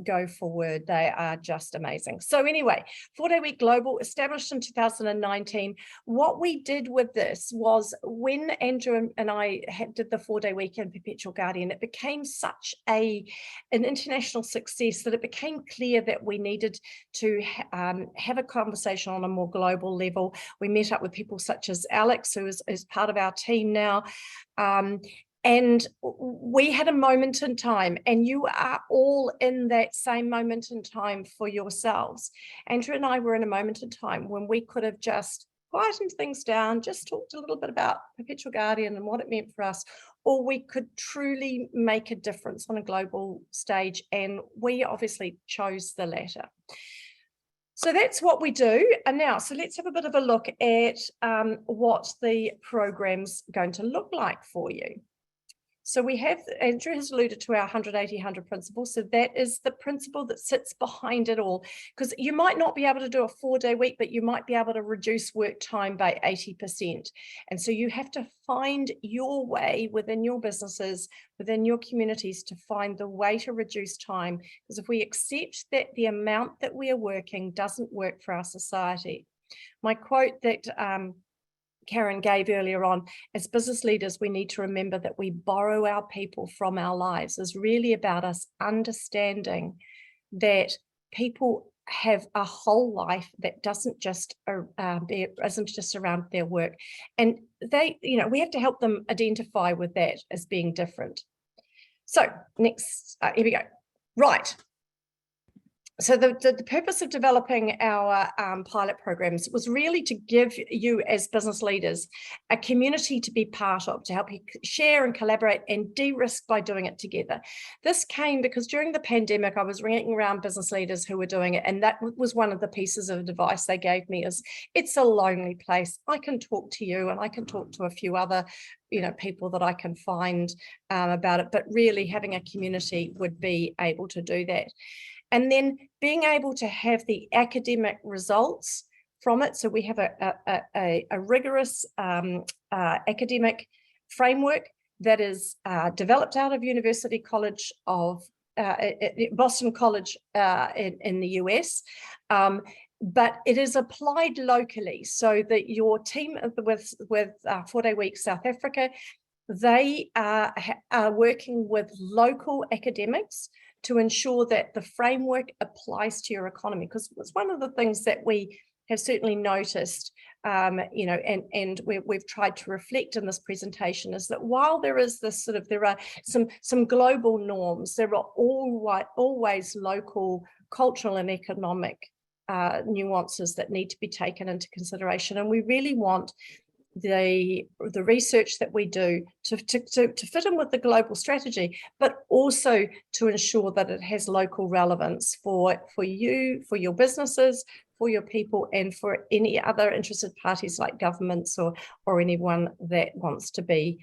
Go Forward. They are just amazing. So anyway, 4-Day Week Global, established in 2019. What we did with this was, when Andrew and I did the 4-Day Week in Perpetual Guardian, it became such an international success that it became clear that we needed to have a conversation on a more global level. We met up with people such as Alex, who is part of our team now. And we had a moment in time, and you are all in that same moment in time for yourselves. Andrew and I were in a moment in time when we could have just quietened things down, just talked a little bit about Perpetual Guardian and what it meant for us, or we could truly make a difference on a global stage, and we obviously chose the latter. So that's what we do. And now, so let's have a bit of a look at what the program's going to look like for you. So we have, Andrew has alluded to our 180-100 principle. So that is the principle that sits behind it all, because you might not be able to do a 4-day week, but you might be able to reduce work time by 80%. And so you have to find your way within your businesses, within your communities, to find the way to reduce time. Because if we accept that the amount that we are working doesn't work for our society. My quote that Karen gave earlier on, as business leaders, we need to remember that we borrow our people from our lives, is really about us understanding that people have a whole life that isn't just around their work. And they, we have to help them identify with that as being different. So next, here we go. Right. So the purpose of developing our pilot programs was really to give you, as business leaders, a community to be part of, to help you share and collaborate and de-risk by doing it together. This came because during the pandemic, I was ringing around business leaders who were doing it, and that was one of the pieces of advice they gave me, is it's a lonely place. I can talk to you, and I can talk to a few other people that I can find about it, but really having a community would be able to do that. And then being able to have the academic results from it. So we have a rigorous academic framework that is developed out of University College of Boston College in the US. But it is applied locally, so that your team with 4-Day Week South Africa, they are working with local academics to ensure that the framework applies to your economy. Because it's one of the things that we have certainly noticed, and we've tried to reflect in this presentation, is that while there is this there are some global norms, there are always local cultural and economic nuances that need to be taken into consideration. And we really want the research that we do to fit in with the global strategy, but also to ensure that it has local relevance for you, for your businesses, for your people, and for any other interested parties like governments or anyone that wants to be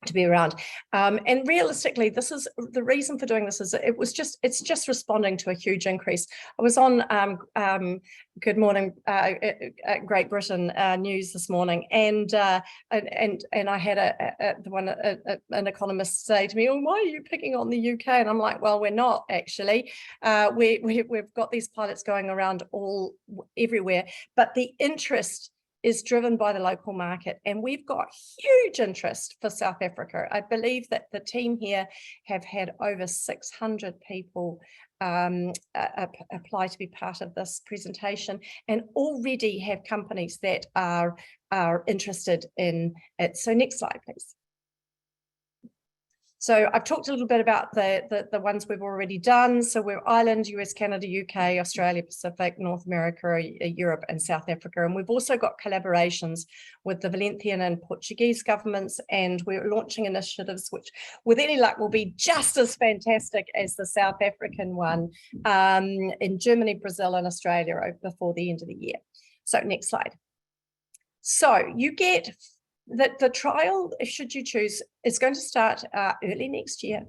to be around. And realistically, this is the reason for doing this is it's just responding to a huge increase. I was on Good Morning Great Britain news this morning, and I had an economist say to me, "Oh, why are you picking on the UK?" And I'm like, "Well, we're not actually. We've got these pilots going around everywhere, but the interest is driven by the local market, and we've got huge interest for South Africa. I believe that the team here have had over 600 people apply to be part of this presentation, and already have companies that are interested in it. So next slide, please. So I've talked a little bit about the ones we've already done. So we're Ireland, US, Canada, UK, Australia, Pacific, North America, Europe, and South Africa. And we've also got collaborations with the Valencian and Portuguese governments, and we're launching initiatives which, with any luck, will be just as fantastic as the South African one in Germany, Brazil, and Australia before the end of the year. So next slide. So you get that the trial, should you choose, is going to start early next year.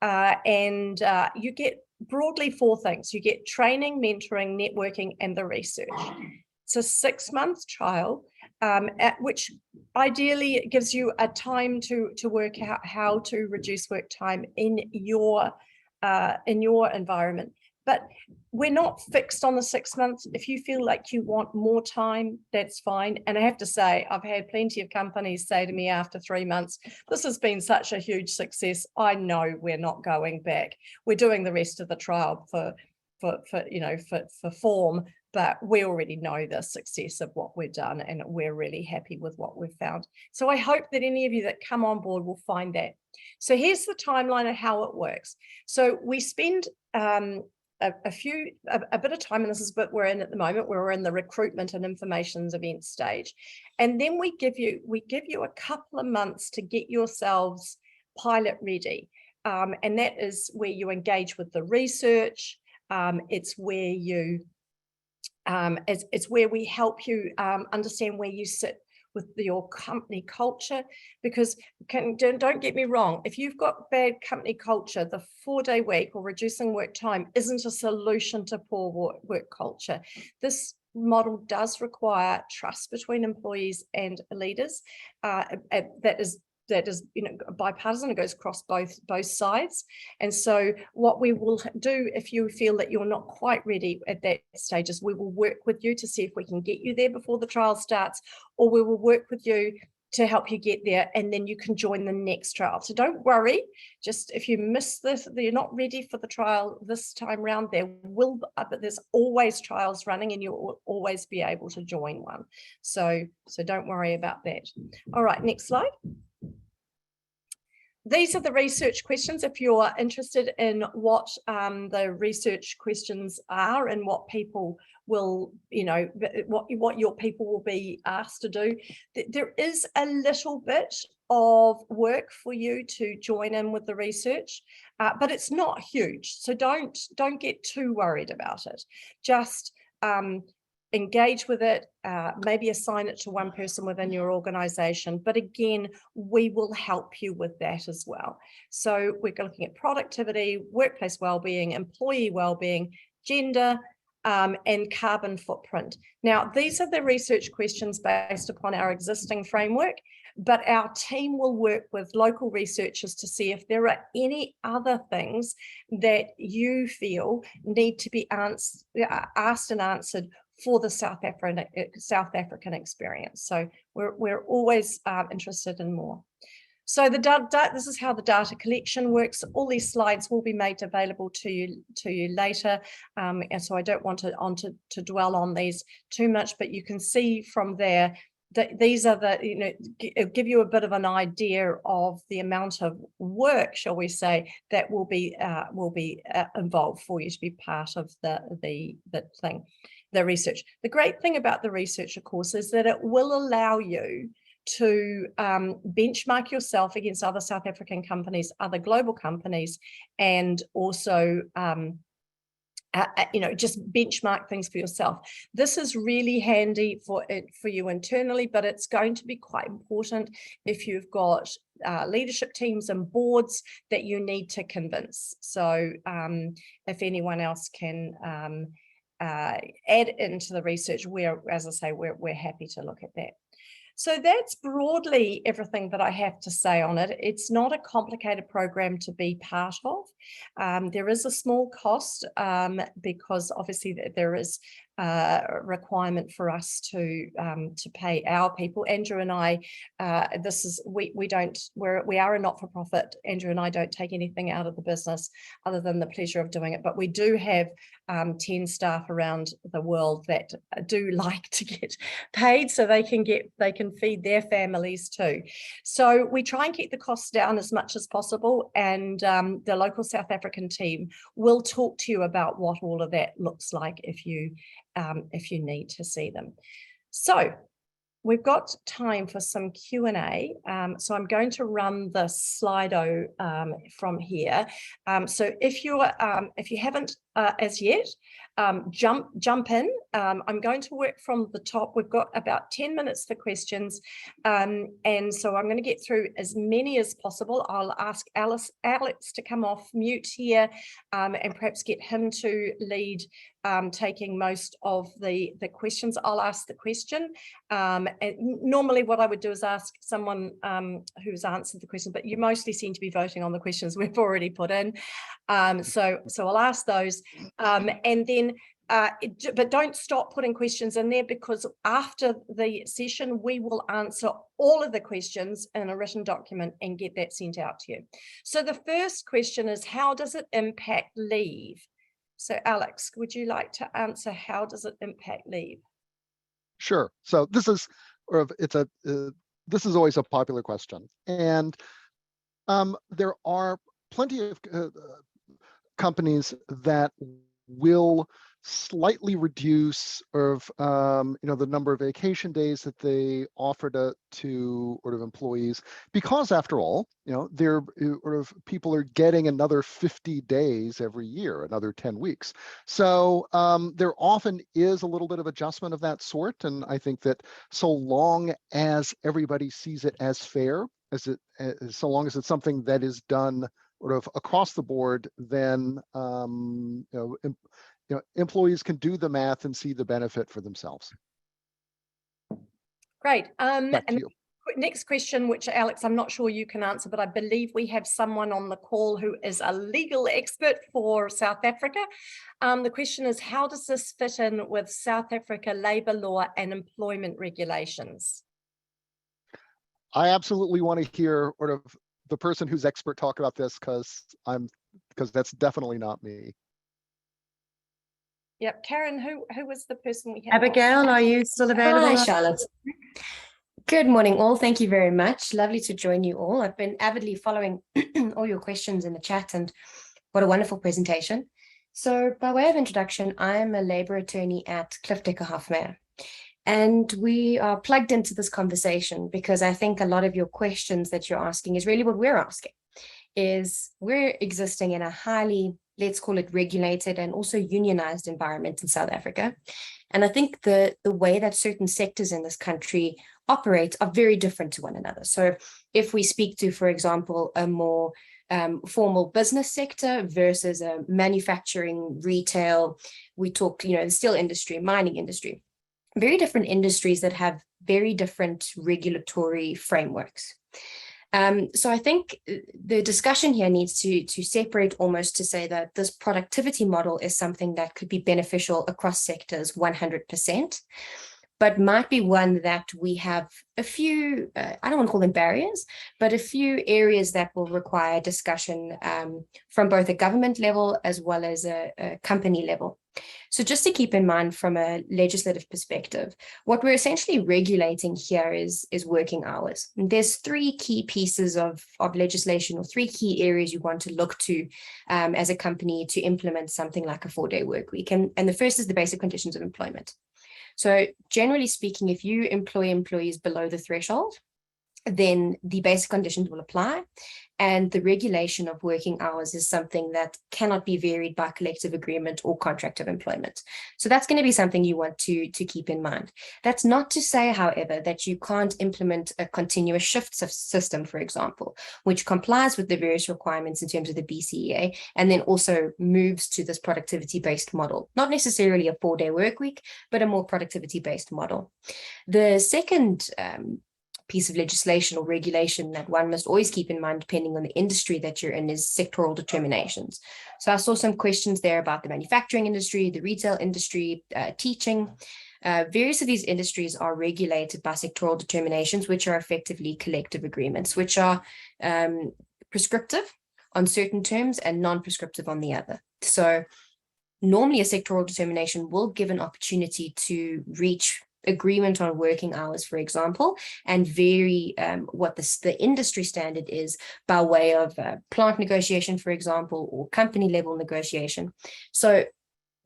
And you get broadly 4 things. You get training, mentoring, networking, and the research. It's a 6-month trial, at which ideally gives you a time to work out how to reduce work time in your environment. But we're not fixed on the 6 months. If you feel like you want more time, that's fine. And I have to say, I've had plenty of companies say to me after 3 months, this has been such a huge success. I know we're not going back. We're doing the rest of the trial for form, but we already know the success of what we've done, and we're really happy with what we've found. So I hope that any of you that come on board will find that. So here's the timeline of how it works. So we spend a bit of time, and this is what we're in at the moment, where we're in the recruitment and informations event stage. And then we give you a couple of months to get yourselves pilot ready. And that is where you engage with the research. It's where we help you understand where you sit with your company culture, because don't get me wrong, if you've got bad company culture, the 4-day week or reducing work time isn't a solution to poor work culture. This model does require trust between employees and leaders. That is bipartisan. It goes across both sides. And so what we will do, if you feel that you're not quite ready at that stage, is we will work with you to see if we can get you there before the trial starts, or we will work with you to help you get there, and then you can join the next trial. So don't worry, just if you miss this, you're not ready for the trial this time round, but there's always trials running, and you'll always be able to join one. So don't worry about that. All right, next slide. These are the research questions. If you're interested in what the research questions are and what people will, what your people will be asked to do, there is a little bit of work for you to join in with the research, but it's not huge. So don't get too worried about it. Just engage with it, maybe assign it to one person within your organization. But again, we will help you with that as well. So we're looking at productivity, workplace wellbeing, employee wellbeing, gender, and carbon footprint. Now, these are the research questions based upon our existing framework, but our team will work with local researchers to see if there are any other things that you feel need to be asked and answered for the South African experience. So we're always interested in more. So this is how the data collection works. All these slides will be made available to you later, and so I don't want to dwell on these too much. But you can see from there that these are give you a bit of an idea of the amount of work, shall we say, that will be involved for you to be part of the research. The great thing about the research, of course, is that it will allow you to benchmark yourself against other South African companies, other global companies, and also just benchmark things for yourself. This is really handy for you internally, but it's going to be quite important if you've got leadership teams and boards that you need to convince. So if anyone else can add into the research, as I say, we're happy to look at that. So that's broadly everything that I have to say on it. It's not a complicated program to be part of. There is a small cost because obviously there is a requirement for us to pay our people. Andrew and I, we are a not-for-profit. Andrew and I don't take anything out of the business other than the pleasure of doing it. But we do have 10 staff around the world that do like to get paid so they can feed their families too. So we try and keep the costs down as much as possible, and the local South African team will talk to you about what all of that looks like if you need to see them. So we've got time for some Q&A. So I'm going to run the Slido from here. So if you haven't as yet, jump in. I'm going to work from the top. We've got about 10 minutes for questions. And so I'm going to get through as many as possible. I'll ask Alex to come off mute here and perhaps get him to lead taking most of the questions. I'll ask the question. And normally what I would do is ask someone who's answered the question, but you mostly seem to be voting on the questions we've already put in. So I'll ask those. And then, but don't stop putting questions in there, because after the session, we will answer all of the questions in a written document and get that sent out to you. So the first question is, how does it impact leave? So Alex, would you like to answer, how does it impact leave? Sure. So this is, this is always a popular question. And there are plenty of companies that will slightly reduce the number of vacation days that they offer to employees, because after all, they're people are getting another 50 days every year, another 10 weeks. So there often is a little bit of adjustment of that sort, and I think that so long as everybody sees it as fair, so long as it's something that is done across the board, then employees can do the math and see the benefit for themselves. Great. Back to you. Next question, which Alex, I'm not sure you can answer, but I believe we have someone on the call who is a legal expert for South Africa. The question is, how does this fit in with South Africa labour law and employment regulations? I absolutely want to hear the person who's expert talk about this, because that's definitely not me. Yep, Karen, who was the person we had? Abigail, are you still available? Hi, Charlotte. Good morning, all. Thank you very much. Lovely to join you all. I've been avidly following all your questions in the chat, and what a wonderful presentation. So by way of introduction, I'm a labour attorney at Cliff Decker Hofmeyr, and we are plugged into this conversation because I think a lot of your questions that you're asking is really what we're asking. Is we're existing in a highly, let's call it, regulated and also unionized environment in South Africa. And I think the way that certain sectors in this country operate are very different to one another. So if we speak to, for example, a more formal business sector versus a manufacturing, retail, we talk, the steel industry, mining industry, very different industries that have very different regulatory frameworks. So I think the discussion here needs to separate almost to say that this productivity model is something that could be beneficial across sectors 100%, but might be one that we have a few, I don't want to call them barriers, but a few areas that will require discussion from both a government level as well as a company level. So just to keep in mind from a legislative perspective, what we're essentially regulating here is working hours. And there's three key pieces of legislation, or three key areas you want to look to as a company to implement something like a 4-day work week. And the first is the basic conditions of employment. So generally speaking, if you employ employees below the threshold, then the basic conditions will apply. And the regulation of working hours is something that cannot be varied by collective agreement or contract of employment. So that's going to be something you want to keep in mind. That's not to say, however, that you can't implement a continuous shift system, for example, which complies with the various requirements in terms of the BCEA, and then also moves to this productivity-based model. Not necessarily a 4-day work week, but a more productivity-based model. The second piece of legislation or regulation that one must always keep in mind, depending on the industry that you're in, is sectoral determinations. So I saw some questions there about the manufacturing industry, the retail industry, teaching. Various of these industries are regulated by sectoral determinations, which are effectively collective agreements, which are prescriptive on certain terms and non-prescriptive on the other. So normally a sectoral determination will give an opportunity to reach agreement on working hours, for example, and vary what the industry standard is by way of plant negotiation, for example, or company level negotiation. So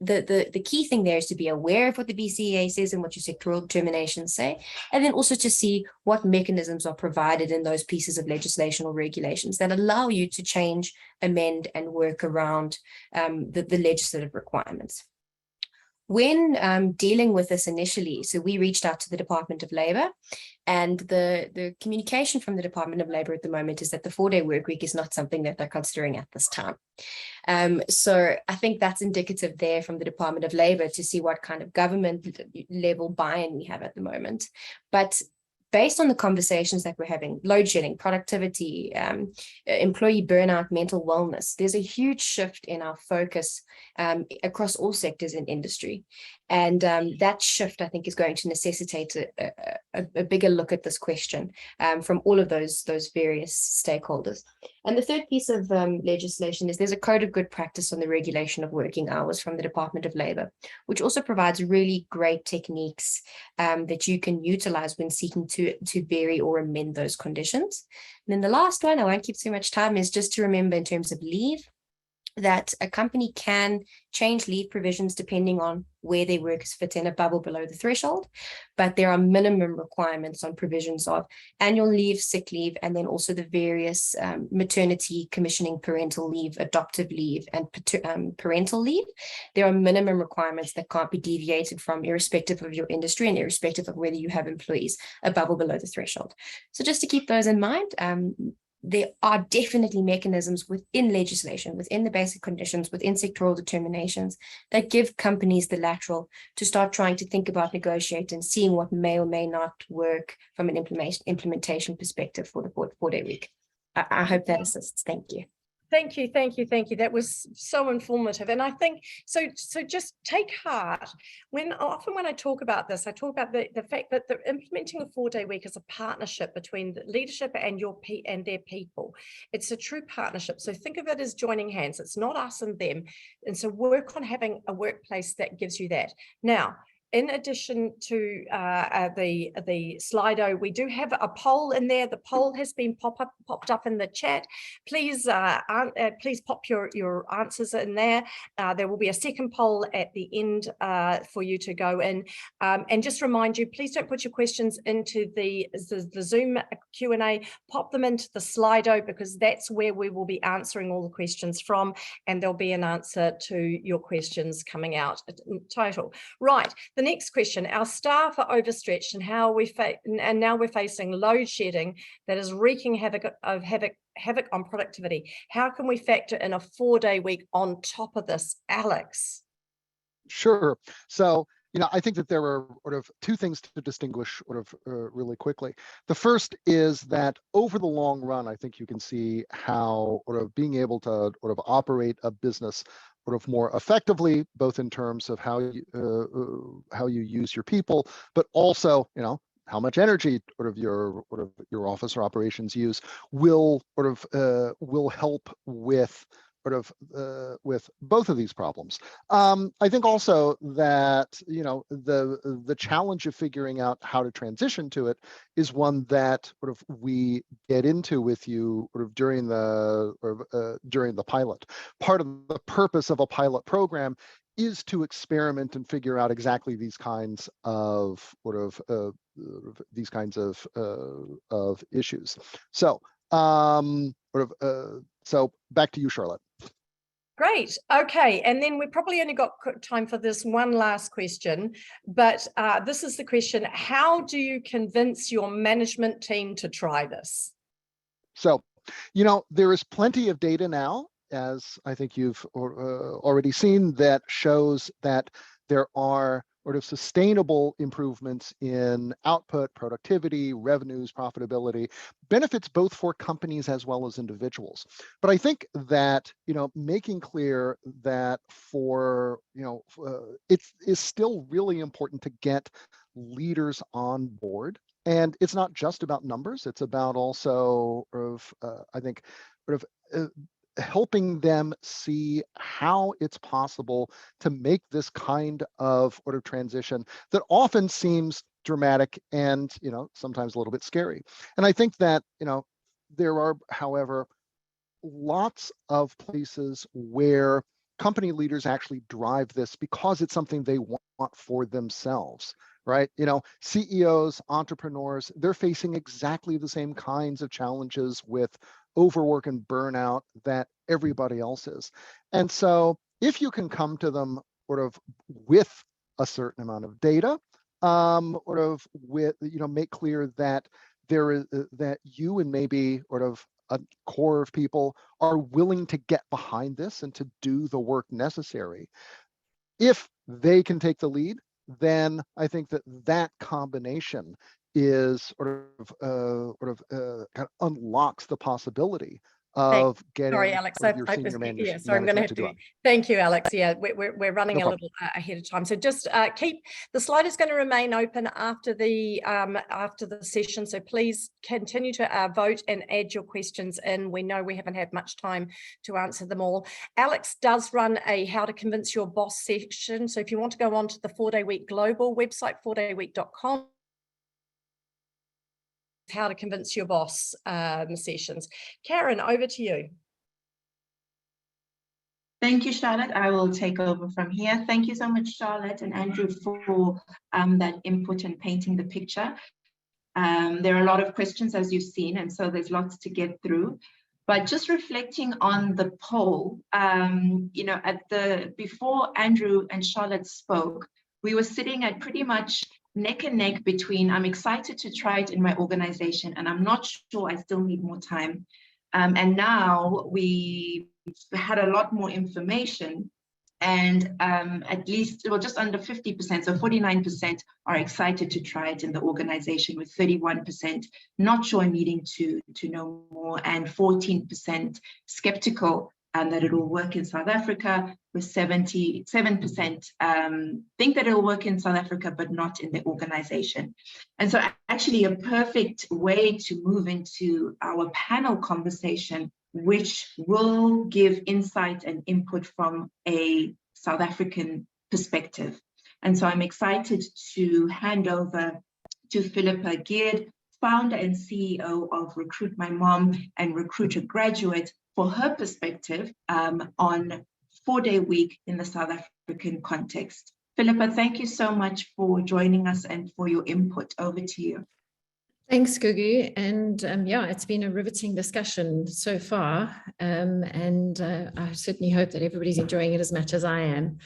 the key thing there is to be aware of what the BCEA says and what your sectoral determinations say, and then also to see what mechanisms are provided in those pieces of legislation or regulations that allow you to change, amend, and work around the legislative requirements. When dealing with this initially, so we reached out to the Department of Labor, and the communication from the Department of Labor at the moment is that the 4-day work week is not something that they're considering at this time. So I think that's indicative there from the Department of Labor to see what kind of government level buy-in we have at the moment. But based on the conversations that we're having, load shedding, productivity, employee burnout, mental wellness, there's a huge shift in our focus across all sectors in industry. And that shift, I think, is going to necessitate a bigger look at this question from all of those various stakeholders. And the third piece of legislation is there's a code of good practice on the regulation of working hours from the Department of Labor, which also provides really great techniques that you can utilize when seeking to vary or amend those conditions. And then the last one, I won't keep too much time, is just to remember in terms of leave, that a company can change leave provisions depending on where their workers fit in above or below the threshold, but there are minimum requirements on provisions of annual leave, sick leave, and then also the various maternity, commissioning, parental leave, adoptive leave, and parental leave. There are minimum requirements that can't be deviated from, irrespective of your industry and irrespective of whether you have employees above or below the threshold. So just to keep those in mind, there are definitely mechanisms within legislation, within the basic conditions, within sectoral determinations that give companies the lateral to start trying to think about negotiating and seeing what may or may not work from an implementation perspective for the 4-day week. I hope that assists. Thank you. Thank you, thank you, thank you. That was so informative. And I think, so just take heart. Often when I talk about this, I talk about the fact that the implementing a 4-day week is a partnership between the leadership and and their people. It's a true partnership. So think of it as joining hands. It's not us and them. And so work on having a workplace that gives you that. Now, in addition to the Slido, we do have a poll in there. The poll has been popped up in the chat. Please pop your answers in there. There will be a second poll at the end for you to go in. And just remind you, please don't put your questions into the Zoom Q&A. Pop them into the Slido, because that's where we will be answering all the questions from, and there'll be an answer to your questions coming out in total. Right. The next question: our staff are overstretched, and now we're facing load shedding that is wreaking havoc on productivity. How can we factor in a 4-day week on top of this, Alex? Sure. So, I think that there are sort of two things to distinguish really quickly. The first is that over the long run, I think you can see how being able to operate a business more effectively, both in terms of how you use your people, but also, how much energy your office or operations use will help with with both of these problems. I think also that the challenge of figuring out how to transition to it is one that we get into with you during the pilot. Part of the purpose of a pilot program is to experiment and figure out exactly these kinds of these kinds of issues. So so back to you, Charlotte. Great. Okay. And then we probably only got time for this one last question, but this is the question. How do you convince your management team to try this? So, there is plenty of data now, as I think you've already seen, that shows that there are sort of sustainable improvements in output, productivity, revenues, profitability, benefits both for companies as well as individuals. But I think that, making clear that it is still really important to get leaders on board. And it's not just about numbers, it's about also helping them see how it's possible to make this kind of transition that often seems dramatic and sometimes a little bit scary. And I think that there are, however, lots of places where company leaders actually drive this because it's something they want for themselves, right? CEOs, entrepreneurs, they're facing exactly the same kinds of challenges with overwork and burnout that everybody else is. And so if you can come to them with a certain amount of data, make clear that there is that you and maybe a core of people are willing to get behind this and to do the work necessary. If they can take the lead, then I think that combination is kind of unlocks the possibility of getting Sorry, Alex. your senior management I'm going to have to do to. it. Thank you, Alex. Yeah, we're running No a little ahead of time. So just keep the slide is going to remain open after the session. So please continue to vote and add your questions in. We know we haven't had much time to answer them all. Alex does run a How to Convince Your Boss session. So if you want to go on to the 4 Day Week Global website, 4dayweek.com. How to Convince Your Boss sessions. Karen, over to you. Thank you, Charlotte. I will take over from here. Thank you so much, Charlotte and Andrew, for that input and painting the picture. There are a lot of questions, as you've seen, and so there's lots to get through. But just reflecting on the poll, before Andrew and Charlotte spoke, we were sitting at pretty much neck and neck between I'm excited to try it in my organization and I'm not sure, I still need more time. And now we had a lot more information and at least, just under 50%, so 49% are excited to try it in the organization, with 31% not sure, needing to know more, and 14% skeptical that it will work in South Africa, with 77% think that it will work in South Africa, but not in the organization. And so actually a perfect way to move into our panel conversation, which will give insight and input from a South African perspective. And so I'm excited to hand over to Philippa Geard, founder and CEO of Recruit My Mom and Recruiter Graduate, for her perspective on 4 Day Week in the South African context. Philippa, thank you so much for joining us and for your input. Over to you. Thanks, Gugu. And it's been a riveting discussion so far. I certainly hope that everybody's enjoying it as much as I am.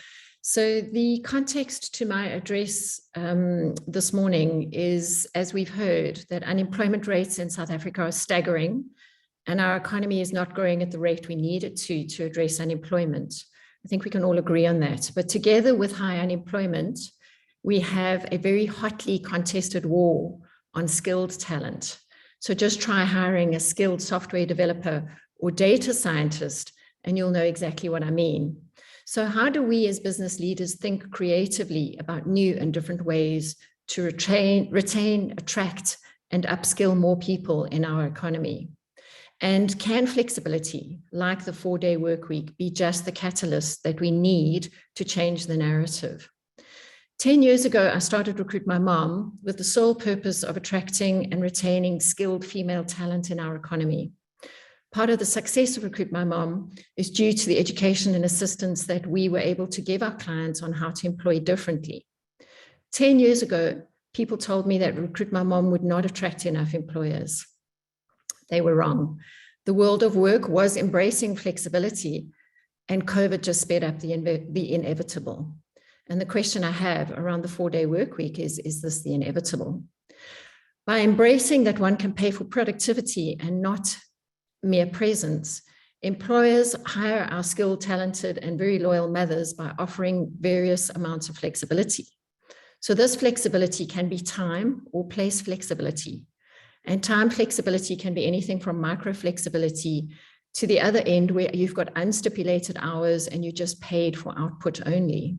So the context to my address this morning is, as we've heard, that unemployment rates in South Africa are staggering, and our economy is not growing at the rate we need it to address unemployment. I think we can all agree on that. But together with high unemployment, we have a very hotly contested war on skilled talent. So just try hiring a skilled software developer or data scientist, and you'll know exactly what I mean. So how do we as business leaders think creatively about new and different ways to retain, attract, and upskill more people in our economy? And can flexibility, like the 4-day work week, be just the catalyst that we need to change the narrative? 10 years ago, I started Recruit My Mom with the sole purpose of attracting and retaining skilled female talent in our economy. Part of the success of Recruit My Mom is due to the education and assistance that we were able to give our clients on how to employ differently. 10 years ago, people told me that Recruit My Mom would not attract enough employers. They were wrong. The world of work was embracing flexibility, and COVID just sped up the inevitable. And the question I have around the 4-day work week is this the inevitable? By embracing that one can pay for productivity and not mere presence, employers hire our skilled, talented, and very loyal mothers by offering various amounts of flexibility. So this flexibility can be time or place flexibility. And time flexibility can be anything from micro flexibility to the other end where you've got unstipulated hours and you're just paid for output only.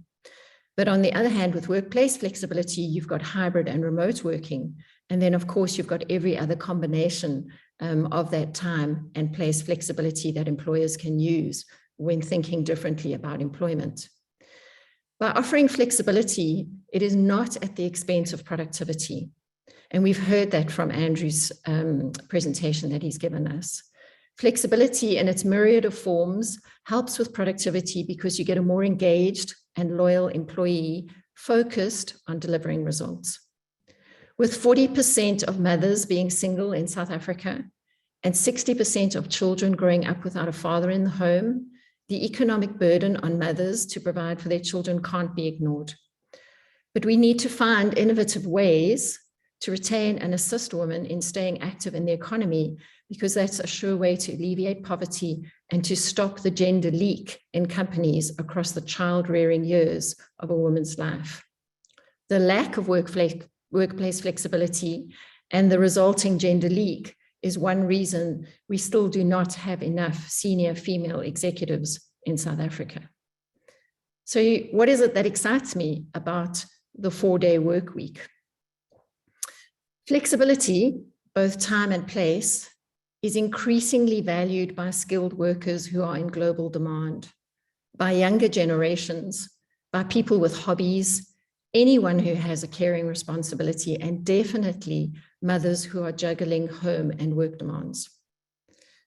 But on the other hand, with workplace flexibility, you've got hybrid and remote working. And then of course, you've got every other combination of that time and place flexibility that employers can use when thinking differently about employment. By offering flexibility, it is not at the expense of productivity. And we've heard that from Andrew's presentation that he's given us. Flexibility in its myriad of forms helps with productivity because you get a more engaged and loyal employee focused on delivering results. With 40% of mothers being single in South Africa and 60% of children growing up without a father in the home, the economic burden on mothers to provide for their children can't be ignored. But we need to find innovative ways to retain and assist women in staying active in the economy, because that's a sure way to alleviate poverty and to stop the gender leak in companies across the child-rearing years of a woman's life. The lack of workplace flexibility and the resulting gender leak is one reason we still do not have enough senior female executives in South Africa. So what is it that excites me about the 4-day work week? Flexibility, both time and place, is increasingly valued by skilled workers who are in global demand, by younger generations, by people with hobbies, anyone who has a caring responsibility, and definitely mothers who are juggling home and work demands.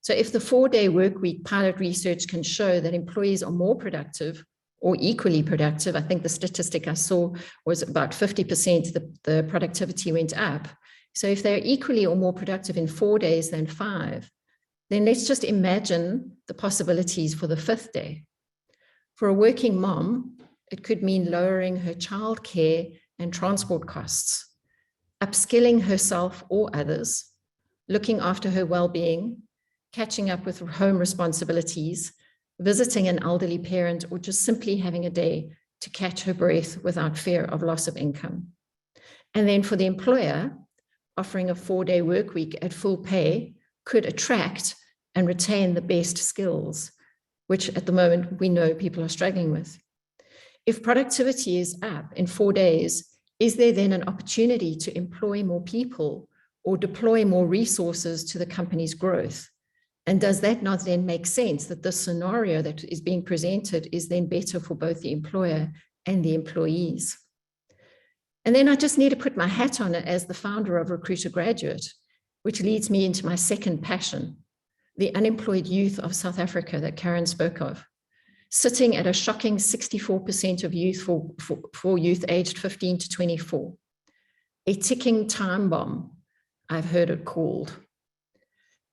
So if the 4-day work week pilot research can show that employees are more productive or equally productive, I think the statistic I saw was about 50% the productivity went up. So if they're equally or more productive in 4 days than 5, then let's just imagine the possibilities for the 5th day. For a working mom, it could mean lowering her childcare and transport costs, upskilling herself or others, looking after her well-being, catching up with home responsibilities, visiting an elderly parent, or just simply having a day to catch her breath without fear of loss of income. And then for the employer, offering a 4-day work week at full pay could attract and retain the best skills, which at the moment we know people are struggling with. If productivity is up in 4 days, is there then an opportunity to employ more people or deploy more resources to the company's growth? And does that not then make sense that the scenario that is being presented is then better for both the employer and the employees? And then I just need to put my hat on it as the founder of Recruiter Graduate, which leads me into my second passion, the unemployed youth of South Africa that Karen spoke of, sitting at a shocking 64% of youth for youth aged 15 to 24, a ticking time bomb, I've heard it called.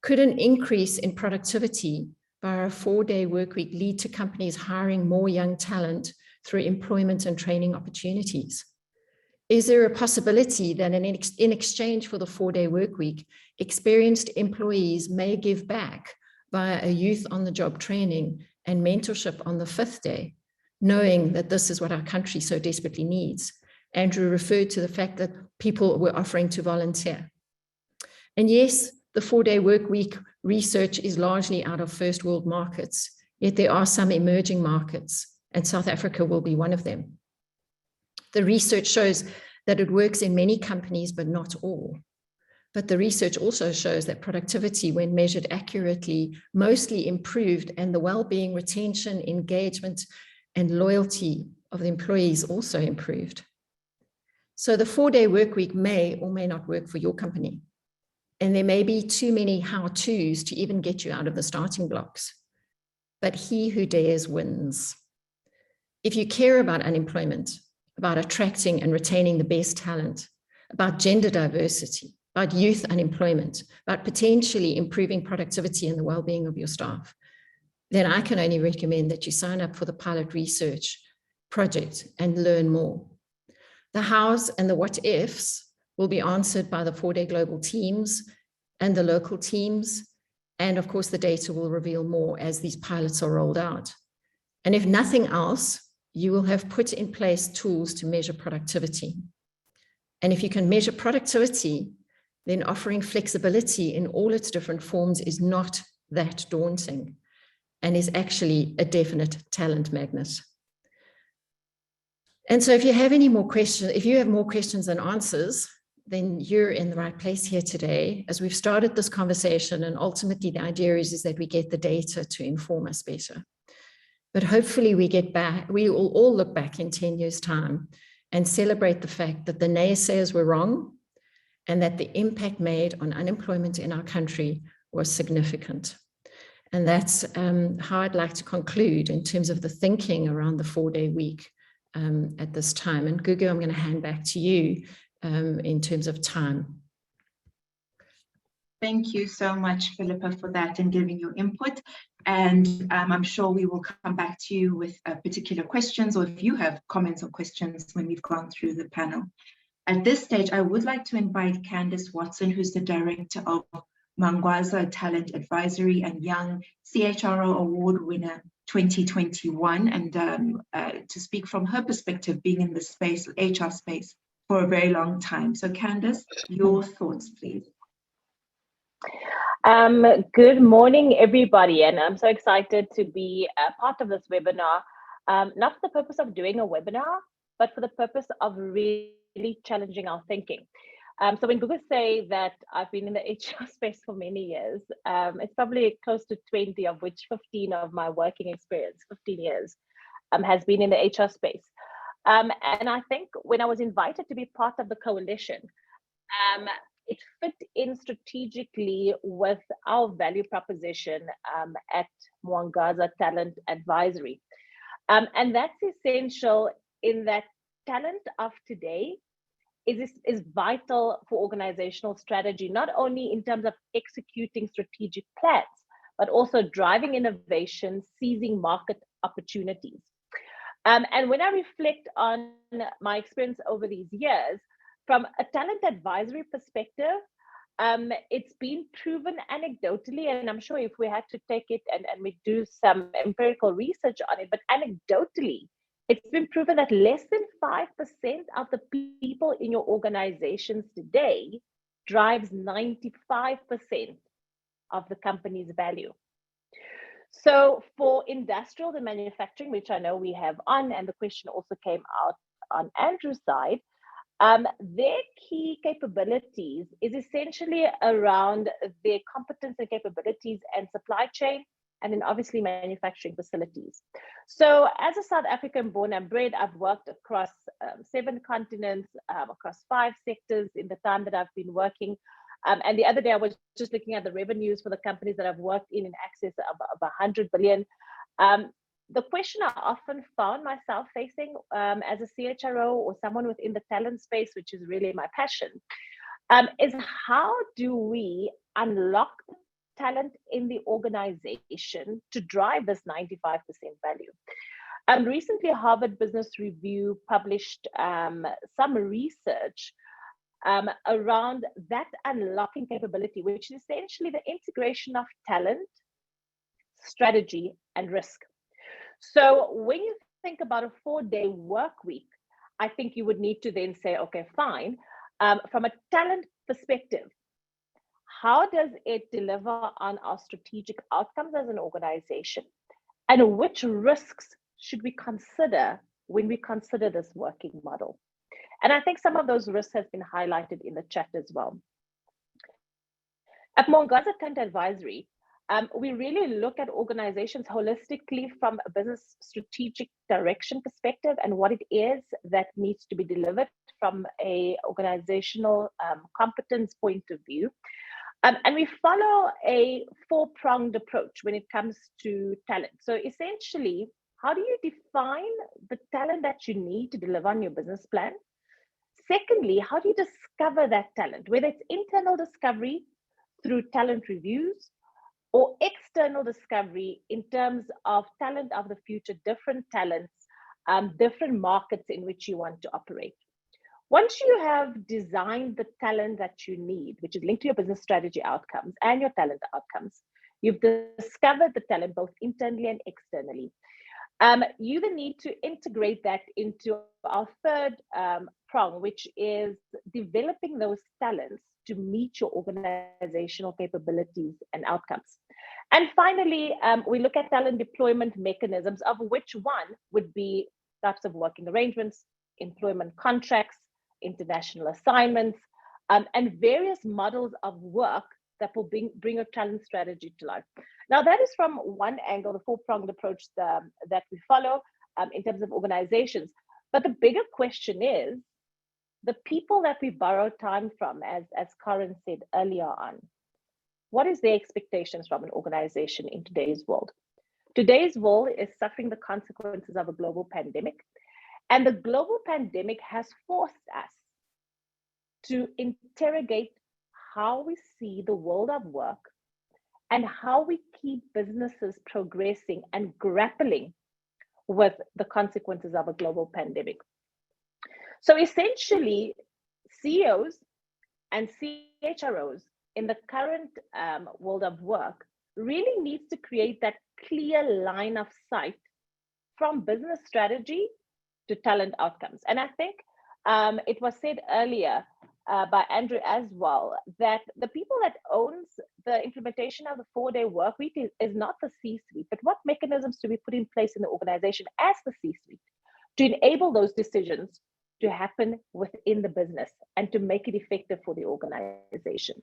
Could an increase in productivity by a 4-day work week lead to companies hiring more young talent through employment and training opportunities? Is there a possibility that in exchange for the 4-day work week, experienced employees may give back via a youth on the job training and mentorship on the 5th day, knowing that this is what our country so desperately needs? Andrew referred to the fact that people were offering to volunteer. And yes, the 4-day work week research is largely out of first world markets, yet there are some emerging markets, and South Africa will be one of them. The research shows that it works in many companies, but not all. But the research also shows that productivity, when measured accurately, mostly improved, and the well-being, retention, engagement, and loyalty of the employees also improved. So the 4-day work week may or may not work for your company. And there may be too many how-tos to even get you out of the starting blocks. But he who dares wins. If you care about unemployment, about attracting and retaining the best talent, about gender diversity, about youth unemployment, about potentially improving productivity and the well-being of your staff, then I can only recommend that you sign up for the pilot research project and learn more. The hows and the what ifs will be answered by the 4-day global teams and the local teams. And of course, the data will reveal more as these pilots are rolled out. And if nothing else, you will have put in place tools to measure productivity. And if you can measure productivity, then offering flexibility in all its different forms is not that daunting and is actually a definite talent magnet. And so if you have any more questions, if you have more questions than answers, then you're in the right place here today, as we've started this conversation. And ultimately the idea is that we get the data to inform us better. But hopefully we will all look back in 10 years' time and celebrate the fact that the naysayers were wrong and that the impact made on unemployment in our country was significant. And that's how I'd like to conclude in terms of the thinking around the 4-day week at this time. And Gugu, I'm going to hand back to you in terms of time. Thank you so much, Philippa, for that and giving your input. And I'm sure we will come back to you with particular questions, or if you have comments or questions when we've gone through the panel. At this stage, I would like to invite Candice Watson, who's the director of Mangwaza Talent Advisory and Young CHRO Award winner 2021, and to speak from her perspective, being in the space, HR space, for a very long time. So Candice, your thoughts, please. Good morning, everybody, and I'm so excited to be a part of this webinar, not for the purpose of doing a webinar, but for the purpose of really challenging our thinking. So when Google say that I've been in the HR space for many years, it's probably close to 20, of which 15 of my working experience, 15 years, has been in the HR space. And I think when I was invited to be part of the coalition, it fit in strategically with our value proposition at Mwangaza Talent Advisory. And that's essential in that talent of today is vital for organizational strategy, not only in terms of executing strategic plans, but also driving innovation, seizing market opportunities. And when I reflect on my experience over these years, from a talent advisory perspective, it's been proven anecdotally, and I'm sure if we had to take it and we do some empirical research on it, but anecdotally, it's been proven that less than 5% of the people in your organizations today drives 95% of the company's value. So for industrial and manufacturing, which I know we have on, and the question also came out on Andrew's side, their key capabilities is essentially around their competence and capabilities and supply chain, and then obviously manufacturing facilities. So as a South African born and bred, I've worked across 7 continents, across 5 sectors in the time that I've been working. And the other day I was just looking at the revenues for the companies that I've worked in excess of 100 billion. The question I often found myself facing as a CHRO or someone within the talent space, which is really my passion, is how do we unlock talent in the organization to drive this 95% value? Recently, Harvard Business Review published some research around that unlocking capability, which is essentially the integration of talent, strategy, and risk. So when you think about a 4-day work week, I think you would need to then say, okay, fine. From a talent perspective, how does it deliver on our strategic outcomes as an organization? And which risks should we consider when we consider this working model? And I think some of those risks have been highlighted in the chat as well. At Mwangaza Talent Advisory, we really look at organizations holistically from a business strategic direction perspective and what it is that needs to be delivered from a organizational competence point of view. And we follow a 4-pronged approach when it comes to talent. So essentially, how do you define the talent that you need to deliver on your business plan? Secondly, how do you discover that talent, whether it's internal discovery through talent reviews or external discovery in terms of talent of the future, different talents, different markets in which you want to operate. Once you have designed the talent that you need, which is linked to your business strategy outcomes and your talent outcomes, you've discovered the talent both internally and externally. You then need to integrate that into our third prong, which is developing those talents to meet your organizational capabilities and outcomes. And finally, we look at talent deployment mechanisms, of which one would be types of working arrangements, employment contracts, international assignments, and various models of work that will bring a talent strategy to life. Now, that is from one angle, the four-pronged approach that we follow in terms of organizations. But the bigger question is, the people that we borrow time from, as Karen said earlier on, what is their expectations from an organization in today's world? Today's world is suffering the consequences of a global pandemic. And the global pandemic has forced us to interrogate how we see the world of work and how we keep businesses progressing and grappling with the consequences of a global pandemic. So essentially, CEOs and CHROs in the current world of work really needs to create that clear line of sight from business strategy to talent outcomes. And I think it was said earlier by Andrew as well, that the people that owns the implementation of the 4-day work week is not the C-suite, but what mechanisms do we put in place in the organization as the C-suite to enable those decisions to happen within the business and to make it effective for the organization.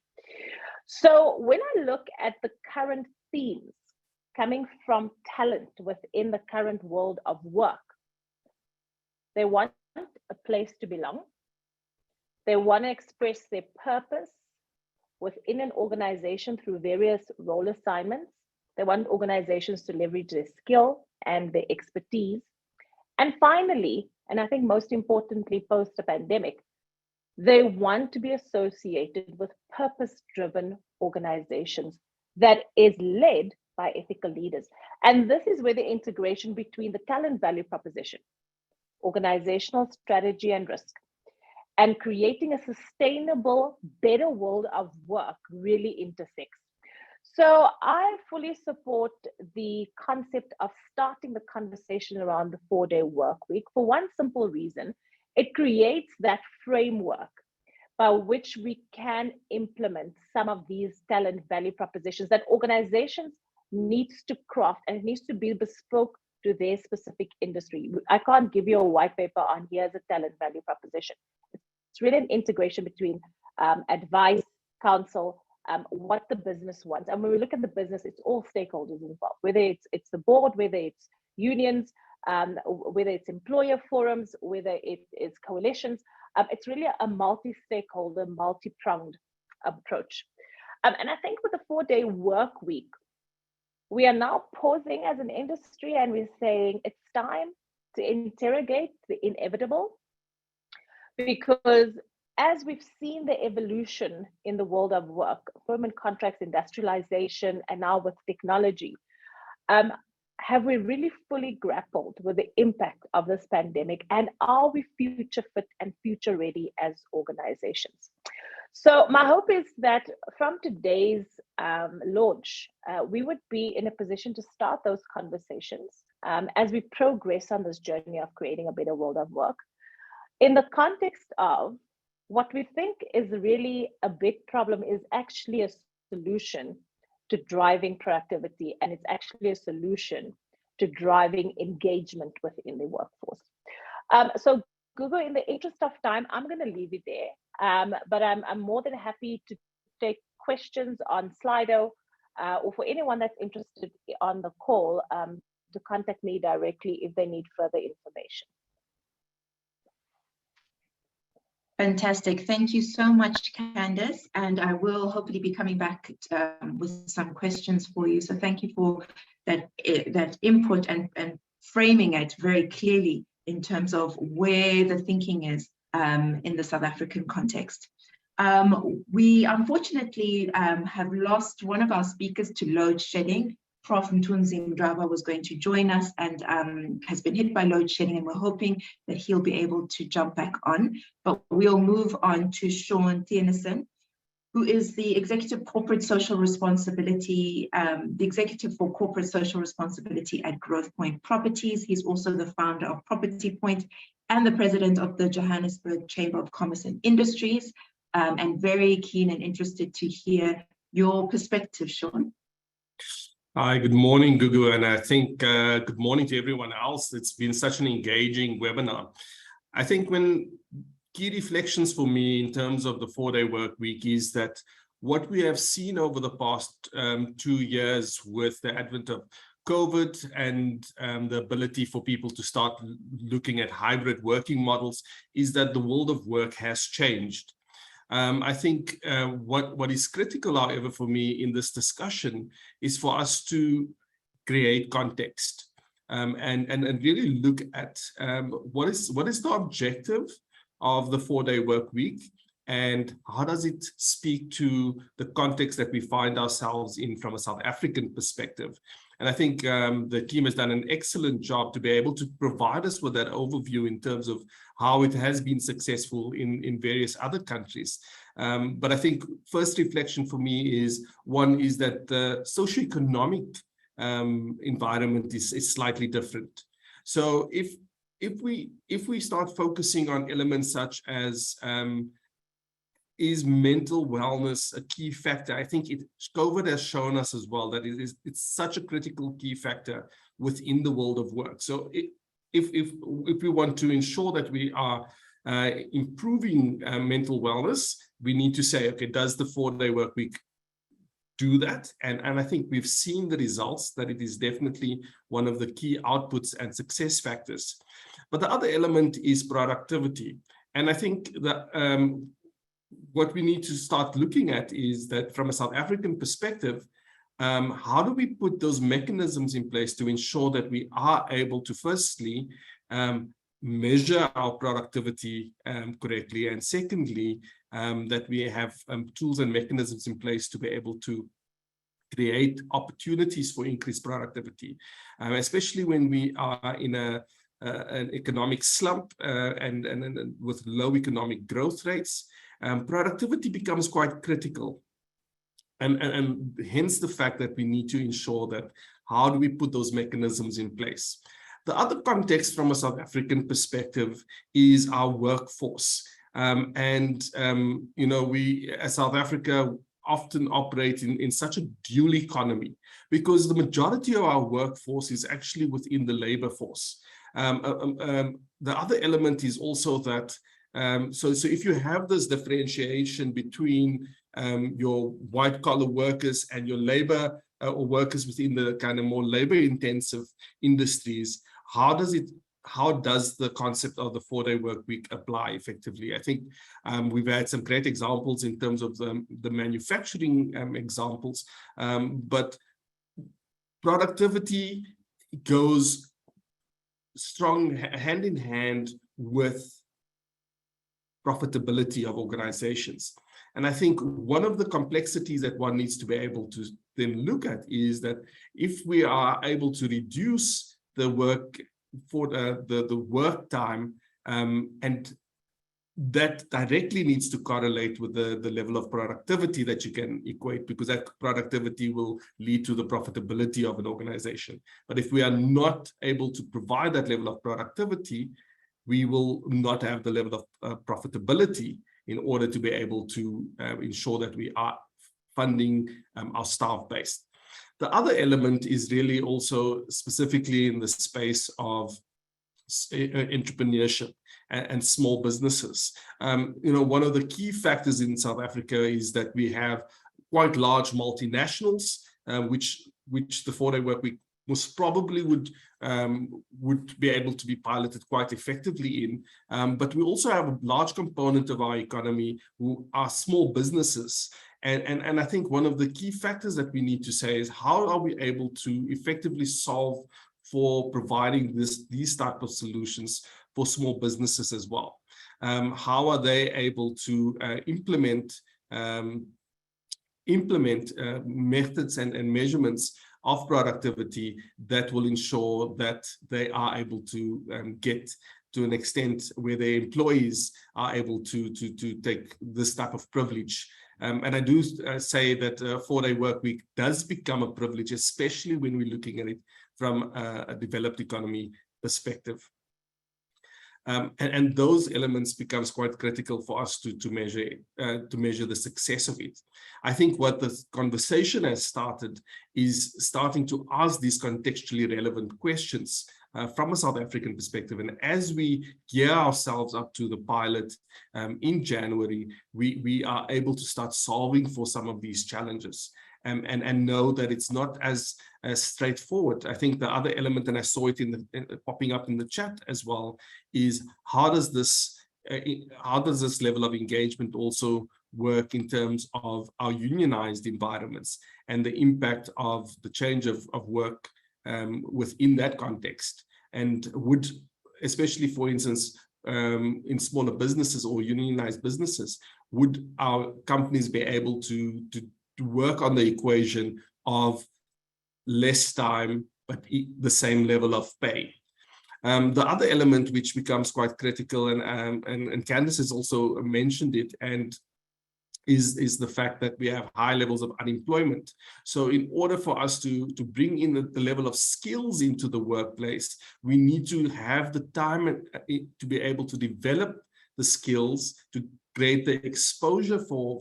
So when I look at the current themes coming from talent within the current world of work, they want a place to belong. They want to express their purpose within an organization through various role assignments. They want organizations to leverage their skill and their expertise. And finally, and I think most importantly, post the pandemic, they want to be associated with purpose-driven organizations that is led by ethical leaders. And this is where the integration between the talent value proposition, organizational strategy and risk, and creating a sustainable, better world of work really intersects. So I fully support the concept of starting the conversation around the 4-day work week for one simple reason. It creates that framework by which we can implement some of these talent value propositions that organizations needs to craft, and it needs to be bespoke to their specific industry. I can't give you a white paper on here's a talent value proposition. It's really an integration between advice, counsel, what the business wants. And when we look at the business, it's all stakeholders involved, whether it's the board, whether it's unions, whether it's employer forums, whether it is coalitions. It's really a multi-stakeholder, multi-pronged approach. And I think with the 4-day work week, we are now pausing as an industry and we're saying it's time to interrogate the inevitable, because as we've seen the evolution in the world of work, employment contracts, industrialization, and now with technology, have we really fully grappled with the impact of this pandemic, and are we future fit and future ready as organizations? So my hope is that from today's launch, we would be in a position to start those conversations as we progress on this journey of creating a better world of work, in the context of what we think is really a big problem is actually a solution to driving productivity, and it's actually a solution to driving engagement within the workforce. So Gugu, in the interest of time, I'm going to leave it there, but I'm more than happy to take questions on Slido, or for anyone that's interested on the call to contact me directly if they need further information. Fantastic. Thank you so much, Candice. And I will hopefully be coming back with some questions for you. So thank you for that input and framing it very clearly in terms of where the thinking is in the South African context. We unfortunately have lost one of our speakers to load shedding. Prof. Mthunzi Mdraba was going to join us and has been hit by load shedding, and we're hoping that he'll be able to jump back on. But we'll move on to Sean Theunissen, who is the Executive Corporate Social Responsibility, the Executive for Corporate Social Responsibility at Growth Point Properties. He's also the founder of Property Point and the president of the Johannesburg Chamber of Commerce and Industries, and very keen and interested to hear your perspective, Sean. Hi, good morning, Gugu, and I think good morning to everyone else. It's been such an engaging webinar. I think when key reflections for me in terms of the 4-day work week is that what we have seen over the past 2 years with the advent of COVID and the ability for people to start looking at hybrid working models is that the world of work has changed. I think what is critical, however, for me in this discussion is for us to create context and really look at what is the objective of the 4-day work week and how does it speak to the context that we find ourselves in from a South African perspective. And I think the team has done an excellent job to be able to provide us with that overview in terms of how it has been successful in various other countries. But I think first reflection for me is, one is that the socioeconomic environment is slightly different. So if we start focusing on elements such as is mental wellness a key factor? I think COVID has shown us as well that it's such a critical key factor within the world of work. So if we want to ensure that we are improving mental wellness, we need to say, okay, does the 4-day work week do that? And I think we've seen the results that it is definitely one of the key outputs and success factors. But the other element is productivity. And I think that what we need to start looking at is that from a South African perspective, how do we put those mechanisms in place to ensure that we are able to firstly measure our productivity correctly, and secondly, that we have tools and mechanisms in place to be able to create opportunities for increased productivity, especially when we are in an economic slump and with low economic growth rates. Productivity becomes quite critical, and hence the fact that we need to ensure that how do we put those mechanisms in place. The other context from a South African perspective is our workforce. You know, we as South Africa often operate in such a dual economy because the majority of our workforce is actually within the labor force. The other element is also that so if you have this differentiation between your white collar workers and your labor or workers within the kind of more labor intensive industries, how does the concept of the 4-day work week apply effectively? I think we've had some great examples in terms of the manufacturing examples, but productivity goes strong hand in hand with profitability of organizations. And I think one of the complexities that one needs to be able to then look at is that if we are able to reduce the work for the work time, and that directly needs to correlate with the level of productivity that you can equate, because that productivity will lead to the profitability of an organization. But if we are not able to provide that level of productivity, we will not have the level of profitability in order to be able to ensure that we are funding our staff base. The other element is really also specifically in the space of entrepreneurship and small businesses. You know, one of the key factors in South Africa is that we have quite large multinationals, which the 4-day work week most probably would be able to be piloted quite effectively in. But we also have a large component of our economy who are small businesses. And I think one of the key factors that we need to say is how are we able to effectively solve for providing these type of solutions for small businesses as well. how are they able to implement methods and measurements of productivity that will ensure that they are able to get to an extent where their employees are able to take this type of privilege. And I do say that a 4-day work week does become a privilege, especially when we're looking at it from a developed economy perspective. And those elements becomes quite critical for us to measure the success of it. I think what the conversation has started is starting to ask these contextually relevant questions from a South African perspective. And as we gear ourselves up to the pilot in January, we are able to start solving for some of these challenges. And know that it's not as straightforward. I think the other element, and I saw it popping up in the chat as well, is how does this level of engagement also work in terms of our unionized environments and the impact of the change of work within that context? And would, especially for instance, in smaller businesses or unionized businesses, would our companies be able to work on the equation of less time, but the same level of pay? The other element which becomes quite critical, and Candace has also mentioned it, and is the fact that we have high levels of unemployment. So in order for us to bring in the level of skills into the workplace, we need to have the time to be able to develop the skills, to create the exposure for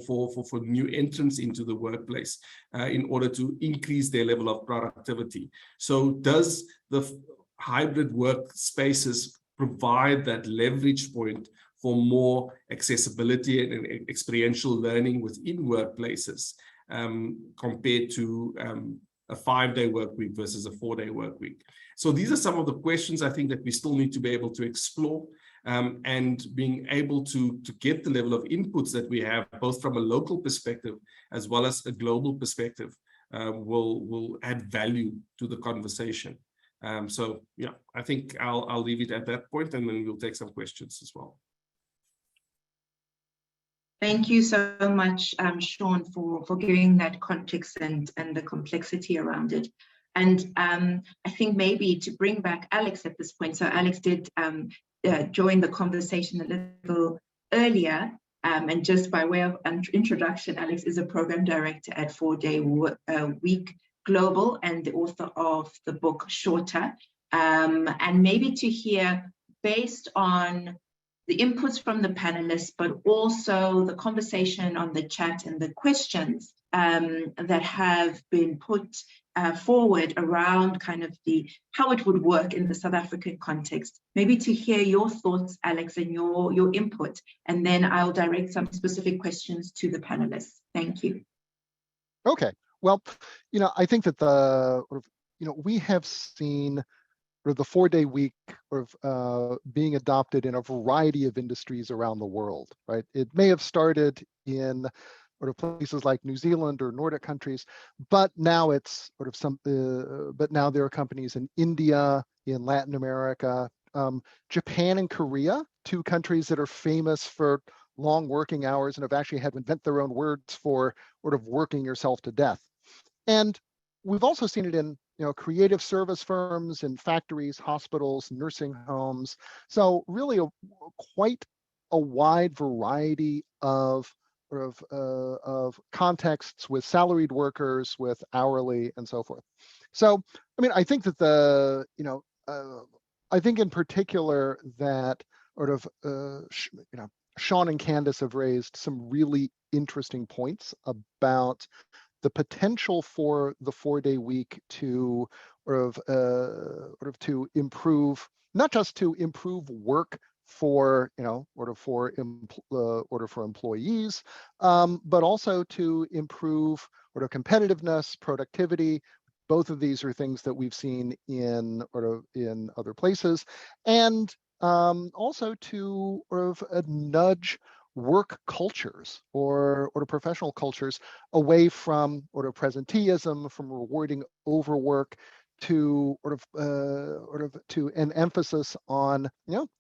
new entrants into the workplace in order to increase their level of productivity. So does the hybrid workspaces provide that leverage point for more accessibility and experiential learning within workplaces compared to a 5-day work week versus a 4-day work week? So these are some of the questions I think that we still need to be able to explore. And being able to get the level of inputs that we have, both from a local perspective as well as a global perspective, will add value to the conversation. So yeah, I think I'll leave it at that point, and then we'll take some questions as well. Thank you so much, Sean, for giving that context and the complexity around it. And I think maybe to bring back Alex at this point. So Alex did join the conversation a little earlier. And just by way of introduction, Alex is a program director at 4-Day Week Global and the author of the book Shorter. And maybe to hear, based on the inputs from the panelists, but also the conversation on the chat and the questions that have been put forward around kind of how it would work in the South African context. Maybe to hear your thoughts, Alex, and your input, and then I'll direct some specific questions to the panelists. Thank you. Okay, well, I think that we have seen the 4-day week being adopted in a variety of industries around the world, right? It may have started in places like New Zealand or Nordic countries, but now it's but now there are companies in India, in Latin America, Japan and Korea, 2 countries that are famous for long working hours and have actually had to invent their own words for working yourself to death. And we've also seen it in creative service firms, in factories, hospitals, nursing homes. So really quite a wide variety of contexts with salaried workers, with hourly, and so forth. So, I think that I think in particular that Sean and Candace have raised some really interesting points about the potential for the 4-day week to to improve, not just to improve work for for employees, but also to improve competitiveness, productivity. Both of these are things that we've seen in other places, and also to nudge work cultures or professional cultures away from presenteeism, from rewarding overwork, to to an emphasis on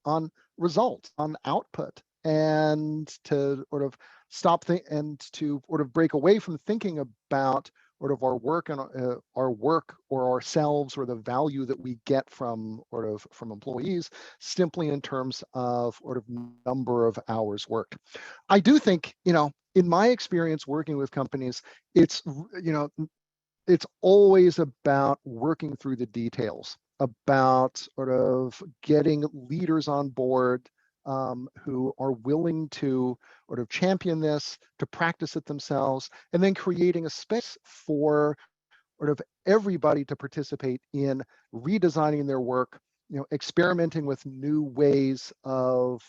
on results, on output, and to sort of and to sort of break away from thinking about sort of our work and our work or ourselves or the value that we get from from employees simply in terms of sort of number of hours worked. I do think, in my experience working with companies, it's always about working through the details, about sort of getting leaders on board who are willing to sort of champion this, to practice it themselves, and then creating a space for sort of everybody to participate in redesigning their work, experimenting with new ways of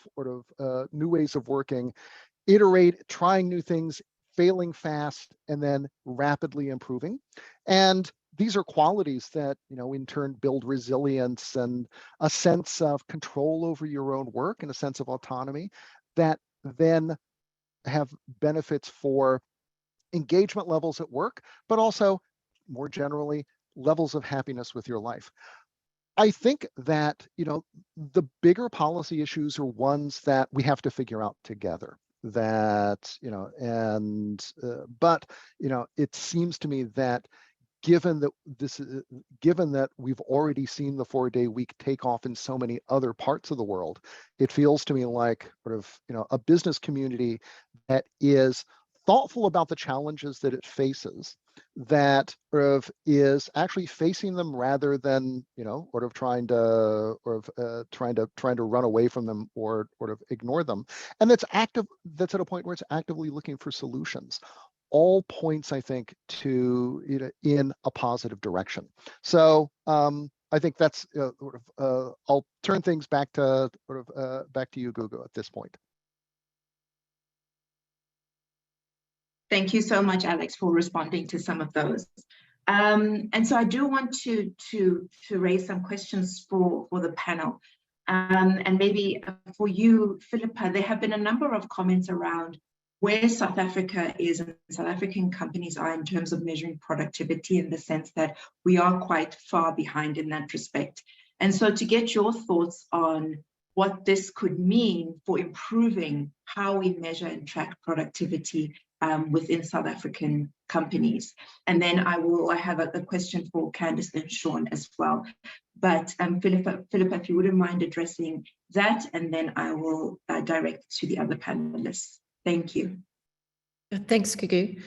working, trying new things, failing fast, and then rapidly improving. And these are qualities that, in turn build resilience and a sense of control over your own work and a sense of autonomy that then have benefits for engagement levels at work, but also more generally, levels of happiness with your life. I think that, the bigger policy issues are ones that we have to figure out together. But it seems to me that given that we've already seen the 4-day week take off in so many other parts of the world, it feels to me like sort of, a business community that is thoughtful about the challenges that it faces, that sort of is actually facing them rather than, sort of trying to run away from them or sort of ignore them. And that's at a point where it's actively looking for solutions. All points, I think, to in a positive direction. So I think that's I'll turn things back to you, Gugu, at this point. Thank you so much, Alex, for responding to some of those. And so I do want to raise some questions for the panel. And maybe for you, Philippa, there have been a number of comments around where South Africa is and South African companies are in terms of measuring productivity, in the sense that we are quite far behind in that respect. And so to get your thoughts on what this could mean for improving how we measure and track productivity within South African companies. And then I have a question for Candice and Sean as well. But Philippa, if you wouldn't mind addressing that, and then I will direct to the other panelists. Thank you. Thanks, Gugu.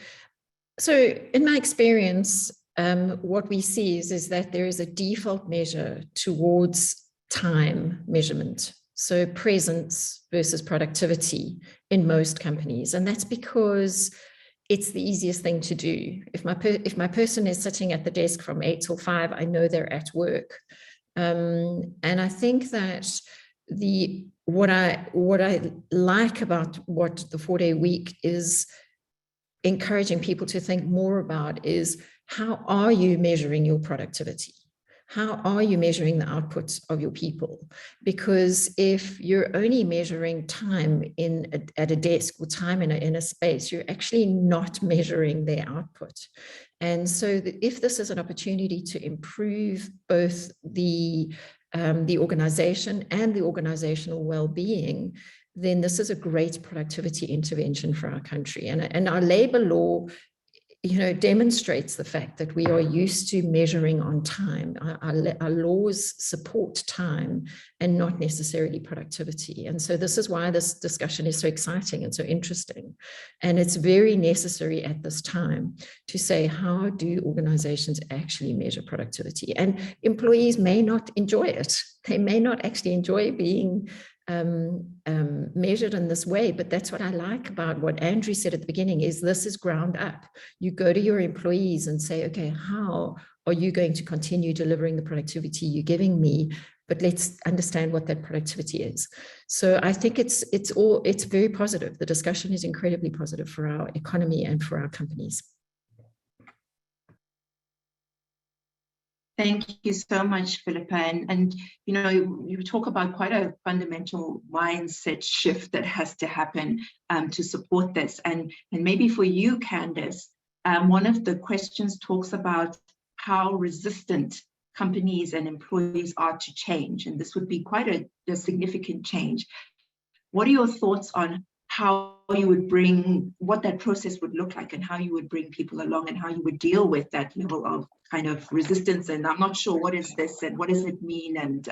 So in my experience, what we see is that there is a default measure towards time measurement. So presence versus productivity in most companies. And that's because it's the easiest thing to do. If my person is sitting at the desk from 8 till 5, I know they're at work. And I think that what I like about what the 4-day week is encouraging people to think more about is, how are you measuring your productivity? How are you measuring the output of your people? Because if you're only measuring time at a desk or time in a space, you're actually not measuring their output. And so if this is an opportunity to improve both the organization and the organizational well-being, then this is a great productivity intervention for our country. And our labor law demonstrates the fact that we are used to measuring on time. Our laws support time and not necessarily productivity. And so this is why this discussion is so exciting and so interesting. And it's very necessary at this time to say, how do organizations actually measure productivity? And employees may not enjoy it. They may not actually enjoy being measured in this way, but that's what I like about what Andrew said at the beginning, is this is ground up. You go to your employees and say, okay, how are you going to continue delivering the productivity you're giving me? But let's understand what that productivity is. So I think it's very positive. The discussion is incredibly positive for our economy and for our companies. Thank you so much, Philippa. And you talk about quite a fundamental mindset shift that has to happen to support this. And maybe for you, Candice, one of the questions talks about how resistant companies and employees are to change. And this would be quite a significant change. What are your thoughts on how you would bring, what that process would look like and how you would bring people along and how you would deal with that level of kind of resistance? And I'm not sure what is this and what does it mean, and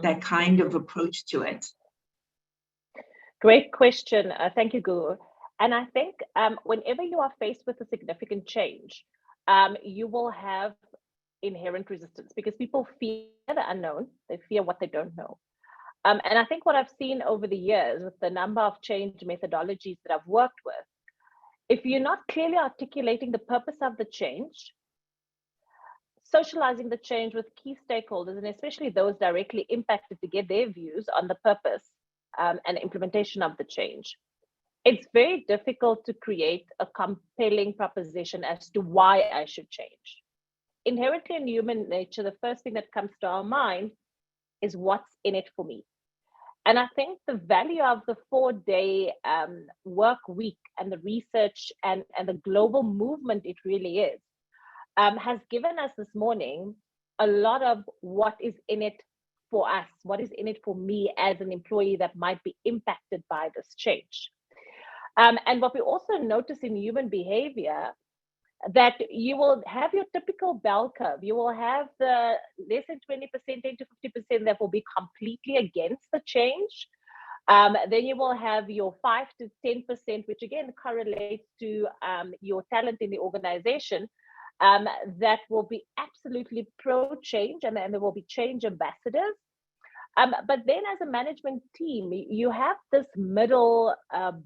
that kind of approach to it. Great question. Thank you, Guru. And I think whenever you are faced with a significant change, you will have inherent resistance because people fear the unknown. They fear what they don't know. And I think what I've seen over the years with the number of change methodologies that I've worked with, if you're not clearly articulating the purpose of the change, socializing the change with key stakeholders, and especially those directly impacted to get their views on the purpose and implementation of the change, it's very difficult to create a compelling proposition as to why I should change. Inherently in human nature, the first thing that comes to our mind is what's in it for me. And I think the value of the 4-day work week and the research and the global movement it really is, has given us this morning a lot of what is in it for us, what is in it for me as an employee that might be impacted by this change. And what we also notice in human behavior, that you will have your typical bell curve. You will have the less than 20%, 10 to 50% that will be completely against the change. Then you will have your 5 to 10%, which again correlates to your talent in the organization, that will be absolutely pro-change, and there will be change ambassadors. But then as a management team, you have this middle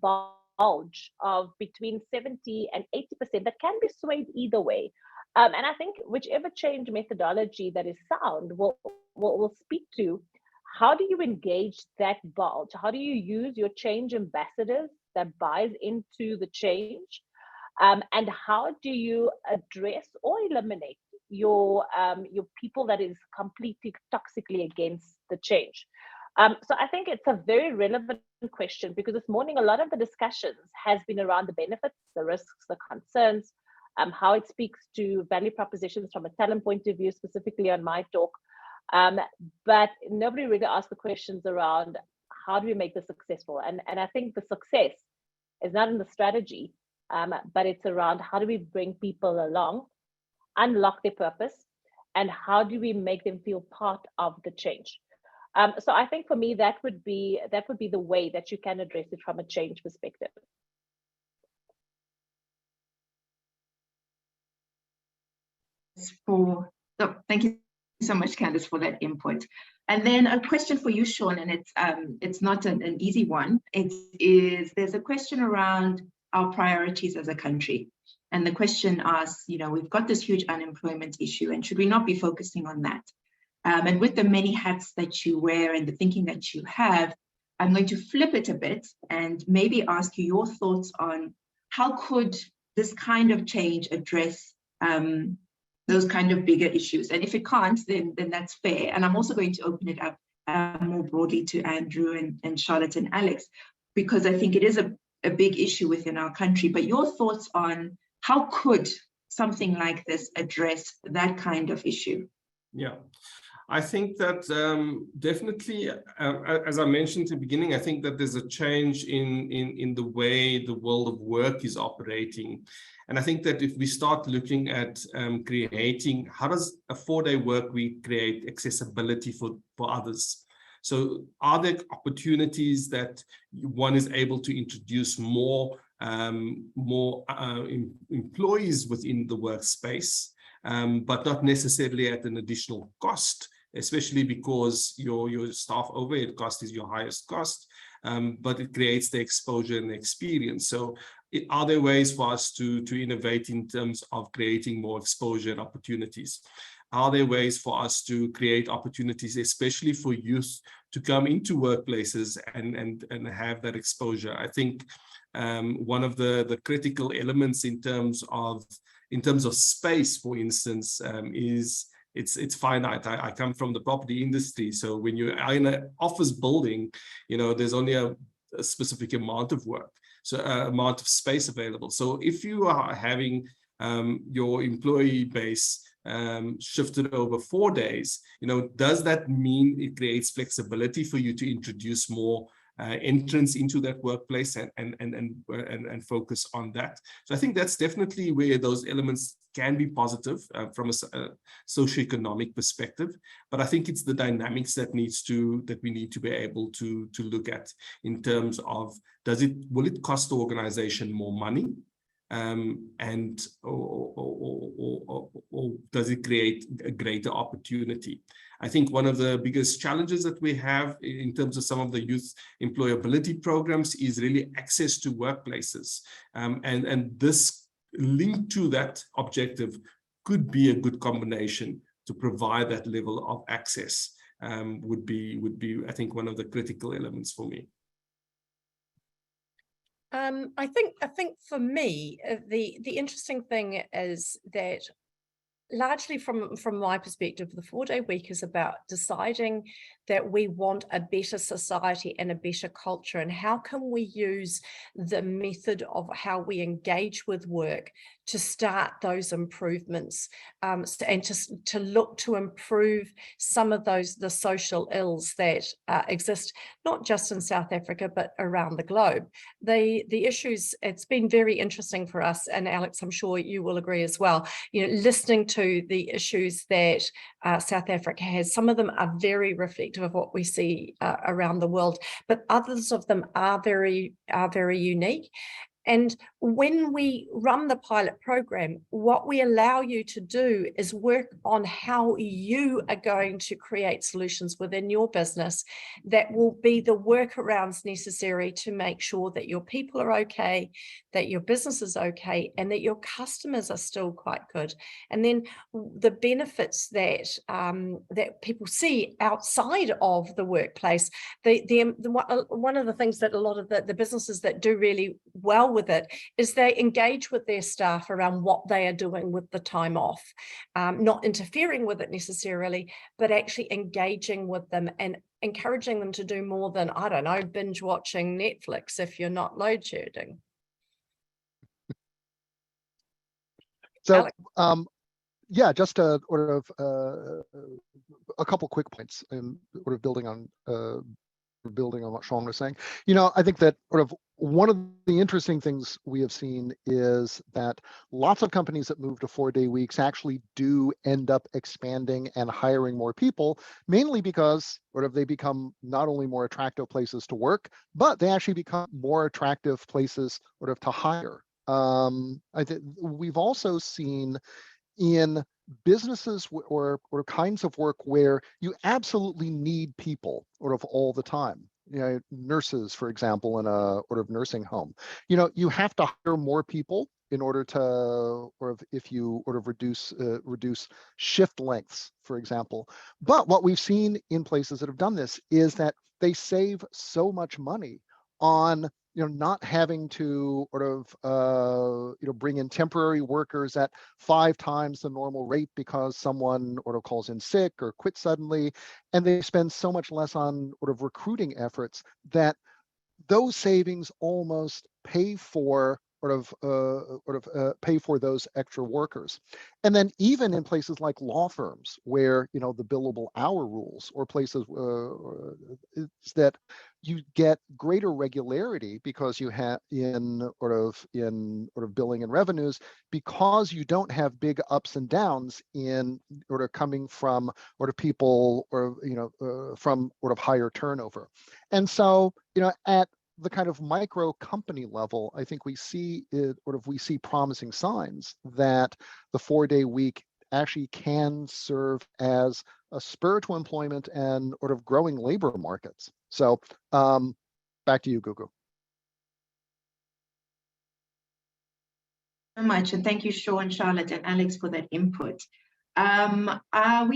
bulge of between 70 and 80% that can be swayed either way. And I think whichever change methodology that is sound will speak to how do you engage that bulge? How do you use your change ambassadors that buys into the change? And how do you address or eliminate your people that is completely toxically against the change? So I think it's a very relevant question, because this morning a lot of the discussions has been around the benefits, the risks, the concerns, how it speaks to value propositions from a talent point of view, specifically on my talk. But nobody really asked the questions around how do we make this successful? And I think the success is not in the strategy, but it's around how do we bring people along, unlock their purpose, and how do we make them feel part of the change? So I think for me, that would be the way that you can address it from a change perspective. Thank you so much, Candice, for that input. And then a question for you, Sean, and it's not an easy one. There's a question around our priorities as a country. And the question asks, we've got this huge unemployment issue, and should we not be focusing on that? And with the many hats that you wear and the thinking that you have, I'm going to flip it a bit and maybe ask you your thoughts on how could this kind of change address those kind of bigger issues. And if it can't, then that's fair. And I'm also going to open it up more broadly to Andrew and Charlotte and Alex, because I think it is a big issue within our country. But your thoughts on how could something like this address that kind of issue? Yeah. I think that definitely, as I mentioned at the beginning, I think that there's a change in the way the world of work is operating. And I think that if we start looking at creating, how does a 4-day work week create accessibility for others? So are there opportunities that one is able to introduce more employees within the workspace, but not necessarily at an additional cost, especially because your staff overhead cost is your highest cost, but it creates the exposure and the experience. So are there ways for us to innovate in terms of creating more exposure and opportunities? Are there ways for us to create opportunities, especially for youth, to come into workplaces and have that exposure? I think one of the critical elements in terms of space, for instance, is it's finite. I come from the property industry, so when you're in an office building, there's only a specific amount of work, so amount of space available. So if you are having your employee base shifted over 4 days, does that mean it creates flexibility for you to introduce more entrance into that workplace and focus on that. So I think that's definitely where those elements can be positive from a socioeconomic perspective, but I think it's the dynamics that we need to be able to look at in terms of will it cost the organization more money, or does it create a greater opportunity? I think one of the biggest challenges that we have in terms of some of the youth employability programs is really access to workplaces, and this linked to that objective could be a good combination to provide that level of access. Would be I think one of the critical elements for me. I think for me, the interesting thing is that largely from my perspective, the 4-day week is about deciding that we want a better society and a better culture, and how can we use the method of how we engage with work to start those improvements, and to look to improve some of the social ills that exist, not just in South Africa, but around the globe. The issues, it's been very interesting for us, and Alex, I'm sure you will agree as well, listening to the issues that South Africa has. Some of them are very reflective of what we see around the world, but others of them are very unique. And when we run the pilot program, what we allow you to do is work on how you are going to create solutions within your business that will be the workarounds necessary to make sure that your people are okay, that your business is okay, and that your customers are still quite good. And then the benefits that that people see outside of the workplace, one of the things that a lot of the businesses that do really well with it is they engage with their staff around what they are doing with the time off, not interfering with it necessarily, but actually engaging with them and encouraging them to do more than, I don't know, binge watching Netflix if you're not load shedding. So, yeah, just a sort of a couple quick points, and sort of building on what Sean was saying. I think that sort of one of the interesting things we have seen is that lots of companies that move to 4-day weeks actually do end up expanding and hiring more people, mainly because sort of they become not only more attractive places to work, but they actually become more attractive places sort of to hire. I think we've also seen in businesses or kinds of work where you absolutely need people sort of all the time. Nurses, for example, in a sort of nursing home, you have to hire more people in order to, or if you sort of reduce shift lengths, for example. But what we've seen in places that have done this is that they save so much money on not having to sort of bring in temporary workers at 5 times the normal rate because someone sort of calls in sick or quits suddenly, and they spend so much less on sort of recruiting efforts that those savings almost pay for pay for those extra workers. And then even in places like law firms where the billable hour rules, or places is that you get greater regularity because you have in billing and revenues, because you don't have big ups and downs in coming from people from higher turnover. And so at the kind of micro company level, I think we see promising signs that the 4-day week actually can serve as a spur to employment and growing labor markets. So back to you, Gugu. So much, and thank you, Sean, Charlotte, and Alex for that input. We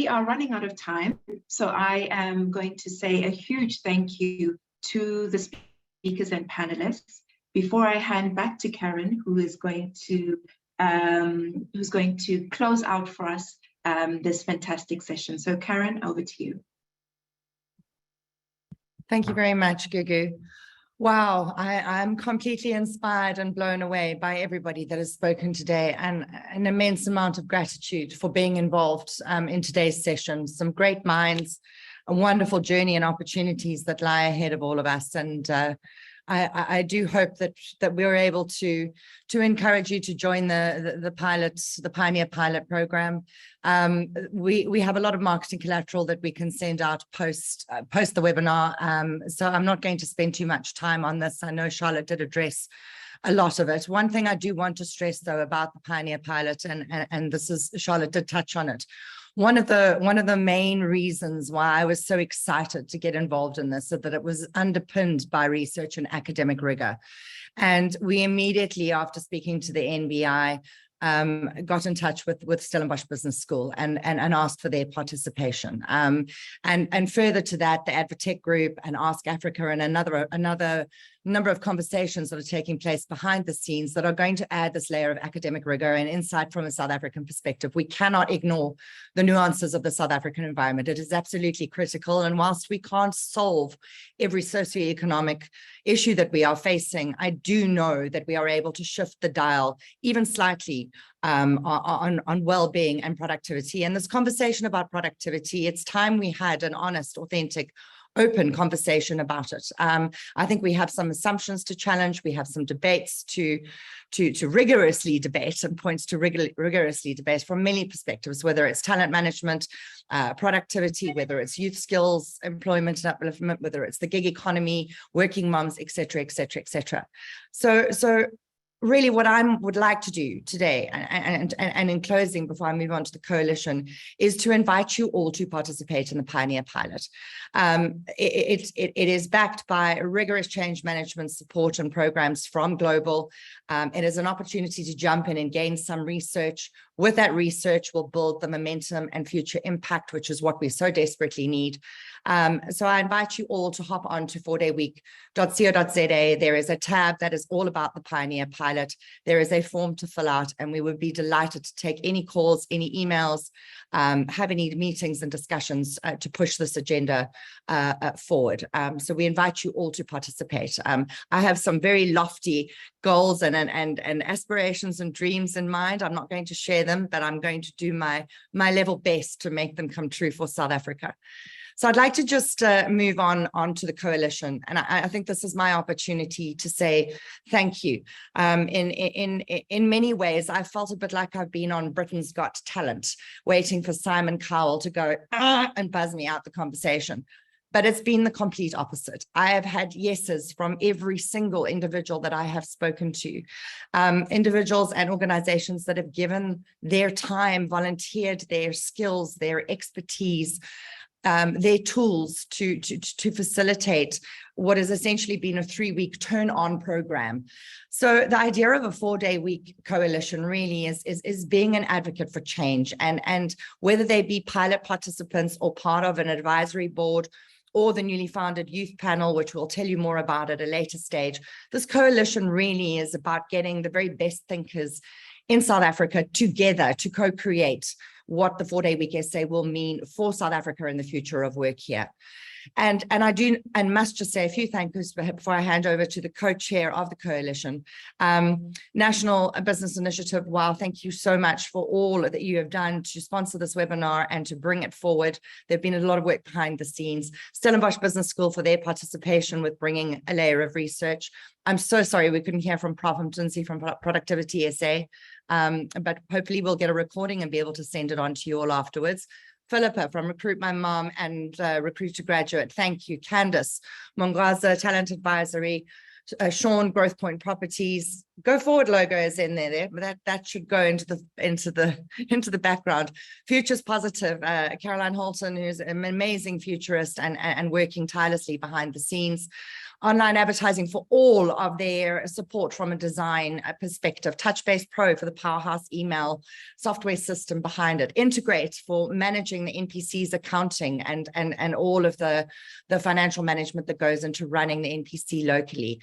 are running out of time, so I am going to say a huge thank you to the speakers and panelists. Before I hand back to Karen, who is going to close out for us this fantastic session. So Karen, over to you. Thank you very much, Gugu. Wow, I'm completely inspired and blown away by everybody that has spoken today, and an immense amount of gratitude for being involved in today's session. Some great minds, wonderful journey and opportunities that lie ahead of all of us. And I do hope that we're able to encourage you to join the Pioneer Pilot Program. We have a lot of marketing collateral that we can send out post the webinar. So I'm not going to spend too much time on this. I know Charlotte did address a lot of it. One thing I do want to stress though about the Pioneer Pilot, and this is, Charlotte did touch on it. One of the main reasons why I was so excited to get involved in this is that it was underpinned by research and academic rigor. And we immediately, after speaking to the NBI, got in touch with Stellenbosch Business School and asked for their participation. And further to that, the Advotech Group and Ask Africa and another number of conversations that are taking place behind the scenes that are going to add this layer of academic rigor and insight from a South African perspective. We cannot ignore the nuances of the South African environment. It is absolutely critical. And whilst we can't solve every socioeconomic issue that we are facing, I do know that we are able to shift the dial even slightly on well-being and productivity. And this conversation about productivity, it's time we had an honest, authentic, open conversation about it. I think we have some assumptions to challenge. We have some debates to rigorously debate and points to rigorously debate from many perspectives, whether it's talent management, productivity, whether it's youth skills, employment and upliftment, whether it's the gig economy, working moms, et cetera, et cetera, et cetera. So really what I would like to do today, and in closing, before I move on to the coalition, is to invite you all to participate in the Pioneer Pilot. It is backed by rigorous change management support and programs from Global. It is an opportunity to jump in and gain some research. With that research, we'll build the momentum and future impact, which is what we so desperately need. So I invite you all to hop on to 4dayweek.co.za. There is a tab that is all about the Pioneer Pilot. There is a form to fill out, and we would be delighted to take any calls, any emails, have any meetings and discussions to push this agenda forward. So we invite you all to participate. I have some very lofty goals and aspirations and dreams in mind. I'm not going to share them, but I'm going to do my level best to make them come true for South Africa. So I'd like to just move on to the coalition. And I think this is my opportunity to say thank you. In many ways, I felt a bit like I've been on Britain's Got Talent, waiting for Simon Cowell to go and buzz me out the conversation. But it's been the complete opposite. I have had yeses from every single individual that I have spoken to, individuals and organizations that have given their time, volunteered their skills, their expertise, their tools to facilitate what has essentially been a 3-week turn-on program. So the idea of a 4-day week coalition really is being an advocate for change, and whether they be pilot participants or part of an advisory board or the newly founded youth panel, which we'll tell you more about at a later stage. This coalition really is about getting the very best thinkers in South Africa together to co-create what the 4-day week SA will mean for South Africa in the future of work here. And I do and must just say a few thank yous before I hand over to the co-chair of the coalition. National Business Initiative, wow, thank you so much for all that you have done to sponsor this webinar and to bring it forward. There's been a lot of work behind the scenes. Stellenbosch Business School for their participation with bringing a layer of research. I'm so sorry we couldn't hear from Prof. Mtunzi from Productivity SA, but hopefully we'll get a recording and be able to send it on to you all afterwards. Philippa from Recruit My Mom and Recruit to Graduate, thank you. Candice, Mongwaza, Talent Advisory, Sean, Growth Point Properties. Go Forward logo is in there, but that should go into the background. Futures Positive, Caroline Holton, who's an amazing futurist and working tirelessly behind the scenes. Online Advertising for all of their support from a design perspective. Touchbase Pro for the powerhouse email software system behind it. Integrate for managing the NPC's accounting and all of the financial management that goes into running the NPC locally.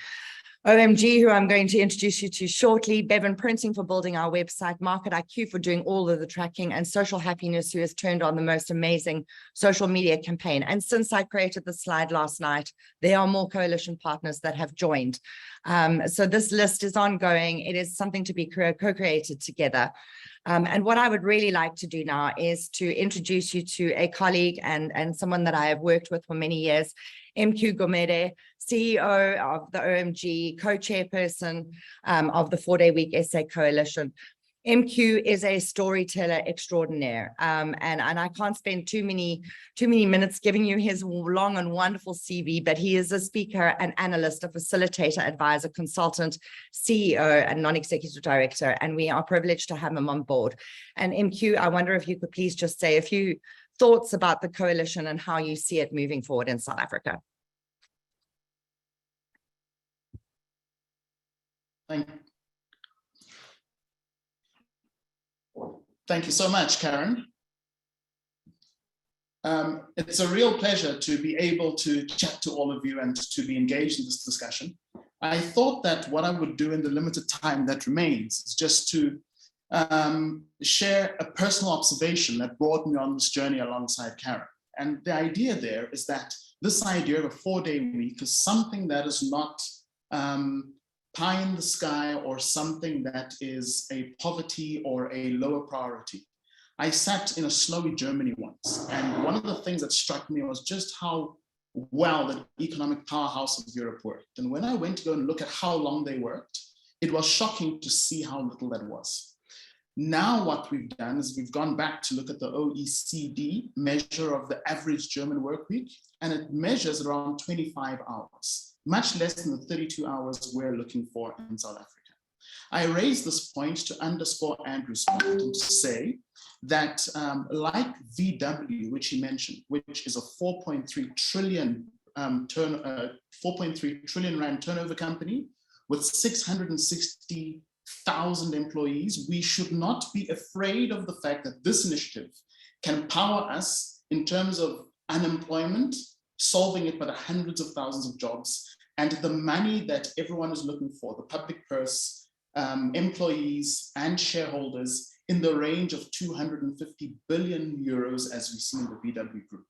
OMG, who I'm going to introduce you to shortly, Bevan Printing for building our website, Market IQ for doing all of the tracking, and Social Happiness, who has turned on the most amazing social media campaign. And since I created the slide last night, there are more coalition partners that have joined. So this list is ongoing. It is something to be co-created together. And what I would really like to do now is to introduce you to a colleague and someone that I have worked with for many years, MQ Gumede, CEO of the OMG, co-chairperson of the 4-Day Week SA Coalition. MQ is a storyteller extraordinaire, and I can't spend too many minutes giving you his long and wonderful CV, but he is a speaker, an analyst, a facilitator, advisor, consultant, CEO, and non-executive director, and we are privileged to have him on board. And MQ, I wonder if you could please just say a few thoughts about the coalition and how you see it moving forward in South Africa. Thank you so much, Karen. It's a real pleasure to be able to chat to all of you and to be engaged in this discussion. I thought that what I would do in the limited time that remains is just to share a personal observation that brought me on this journey alongside Karen. And the idea there is that this idea of a 4-day week is something that is not pie in the sky or something that is a poverty or a lower priority. I sat in a snowy Germany once, and one of the things that struck me was just how well the economic powerhouse of Europe worked. And when I went to go and look at how long they worked, it was shocking to see how little that was. Now what we've done is we've gone back to look at the OECD measure of the average German work week, and it measures around 25 hours, much less than the 32 hours we're looking for in South Africa. I raise this point to underscore Andrew's point and to say that like VW, which he mentioned, which is a 4.3 trillion rand turnover company with 660,000 employees, we should not be afraid of the fact that this initiative can power us in terms of unemployment, solving it by the hundreds of thousands of jobs, and the money that everyone is looking for, the public purse, employees and shareholders in the range of 250 billion euros as we see in the VW Group.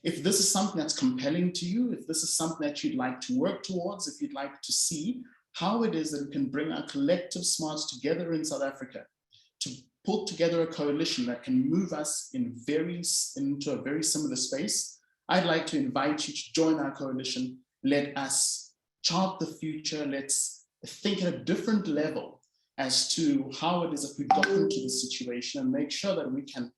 If this is something that's compelling to you, if this is something that you'd like to work towards, if you'd like to see how it is that we can bring our collective smarts together in South Africa to put together a coalition that can move us into a very similar space, I'd like to invite you to join our coalition. Let us chart the future. Let's think at a different level as to how it is that we got into this situation and make sure that we can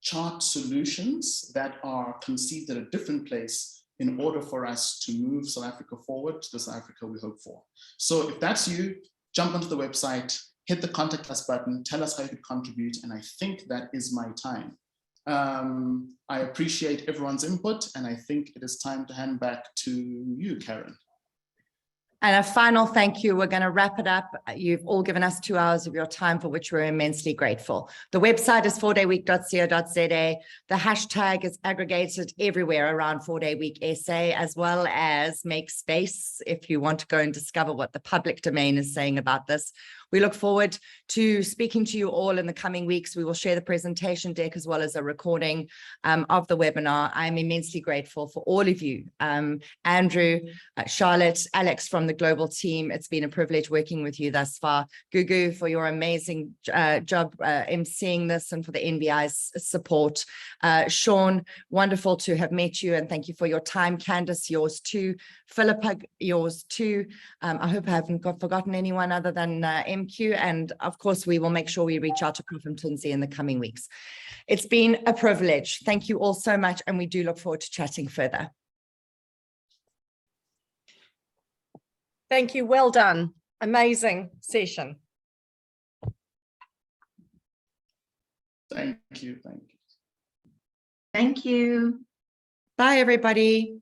chart solutions that are conceived at a different place in order for us to move South Africa forward to the South Africa we hope for. So if that's you, jump onto the website, hit the contact us button, tell us how you could contribute, and I think that is my time. I appreciate everyone's input, and I think it is time to hand back to you, Karen. And a final thank you. We're going to wrap it up. You've all given us 2 hours of your time, for which we're immensely grateful. The website is 4dayweek.co.za. The hashtag is aggregated everywhere around 4-Day Week SA, as well as make space if you want to go and discover what the public domain is saying about this. We look forward to speaking to you all in the coming weeks. We will share the presentation deck as well as a recording of the webinar. I'm immensely grateful for all of you. Andrew, Charlotte, Alex from the global team. It's been a privilege working with you thus far. Gugu, for your amazing job emceeing this and for the NBI's support. Sean, wonderful to have met you and thank you for your time. Candice, yours too. Philippa, yours too. I hope I haven't forgotten anyone other than MQ, and of course we will make sure we reach out to Kofi Mtunzi in the coming weeks. It's been a privilege. Thank you all so much, and we do look forward to chatting further. Thank you. Well done. Amazing session. Thank you. Thank you. Thank you. Bye, everybody.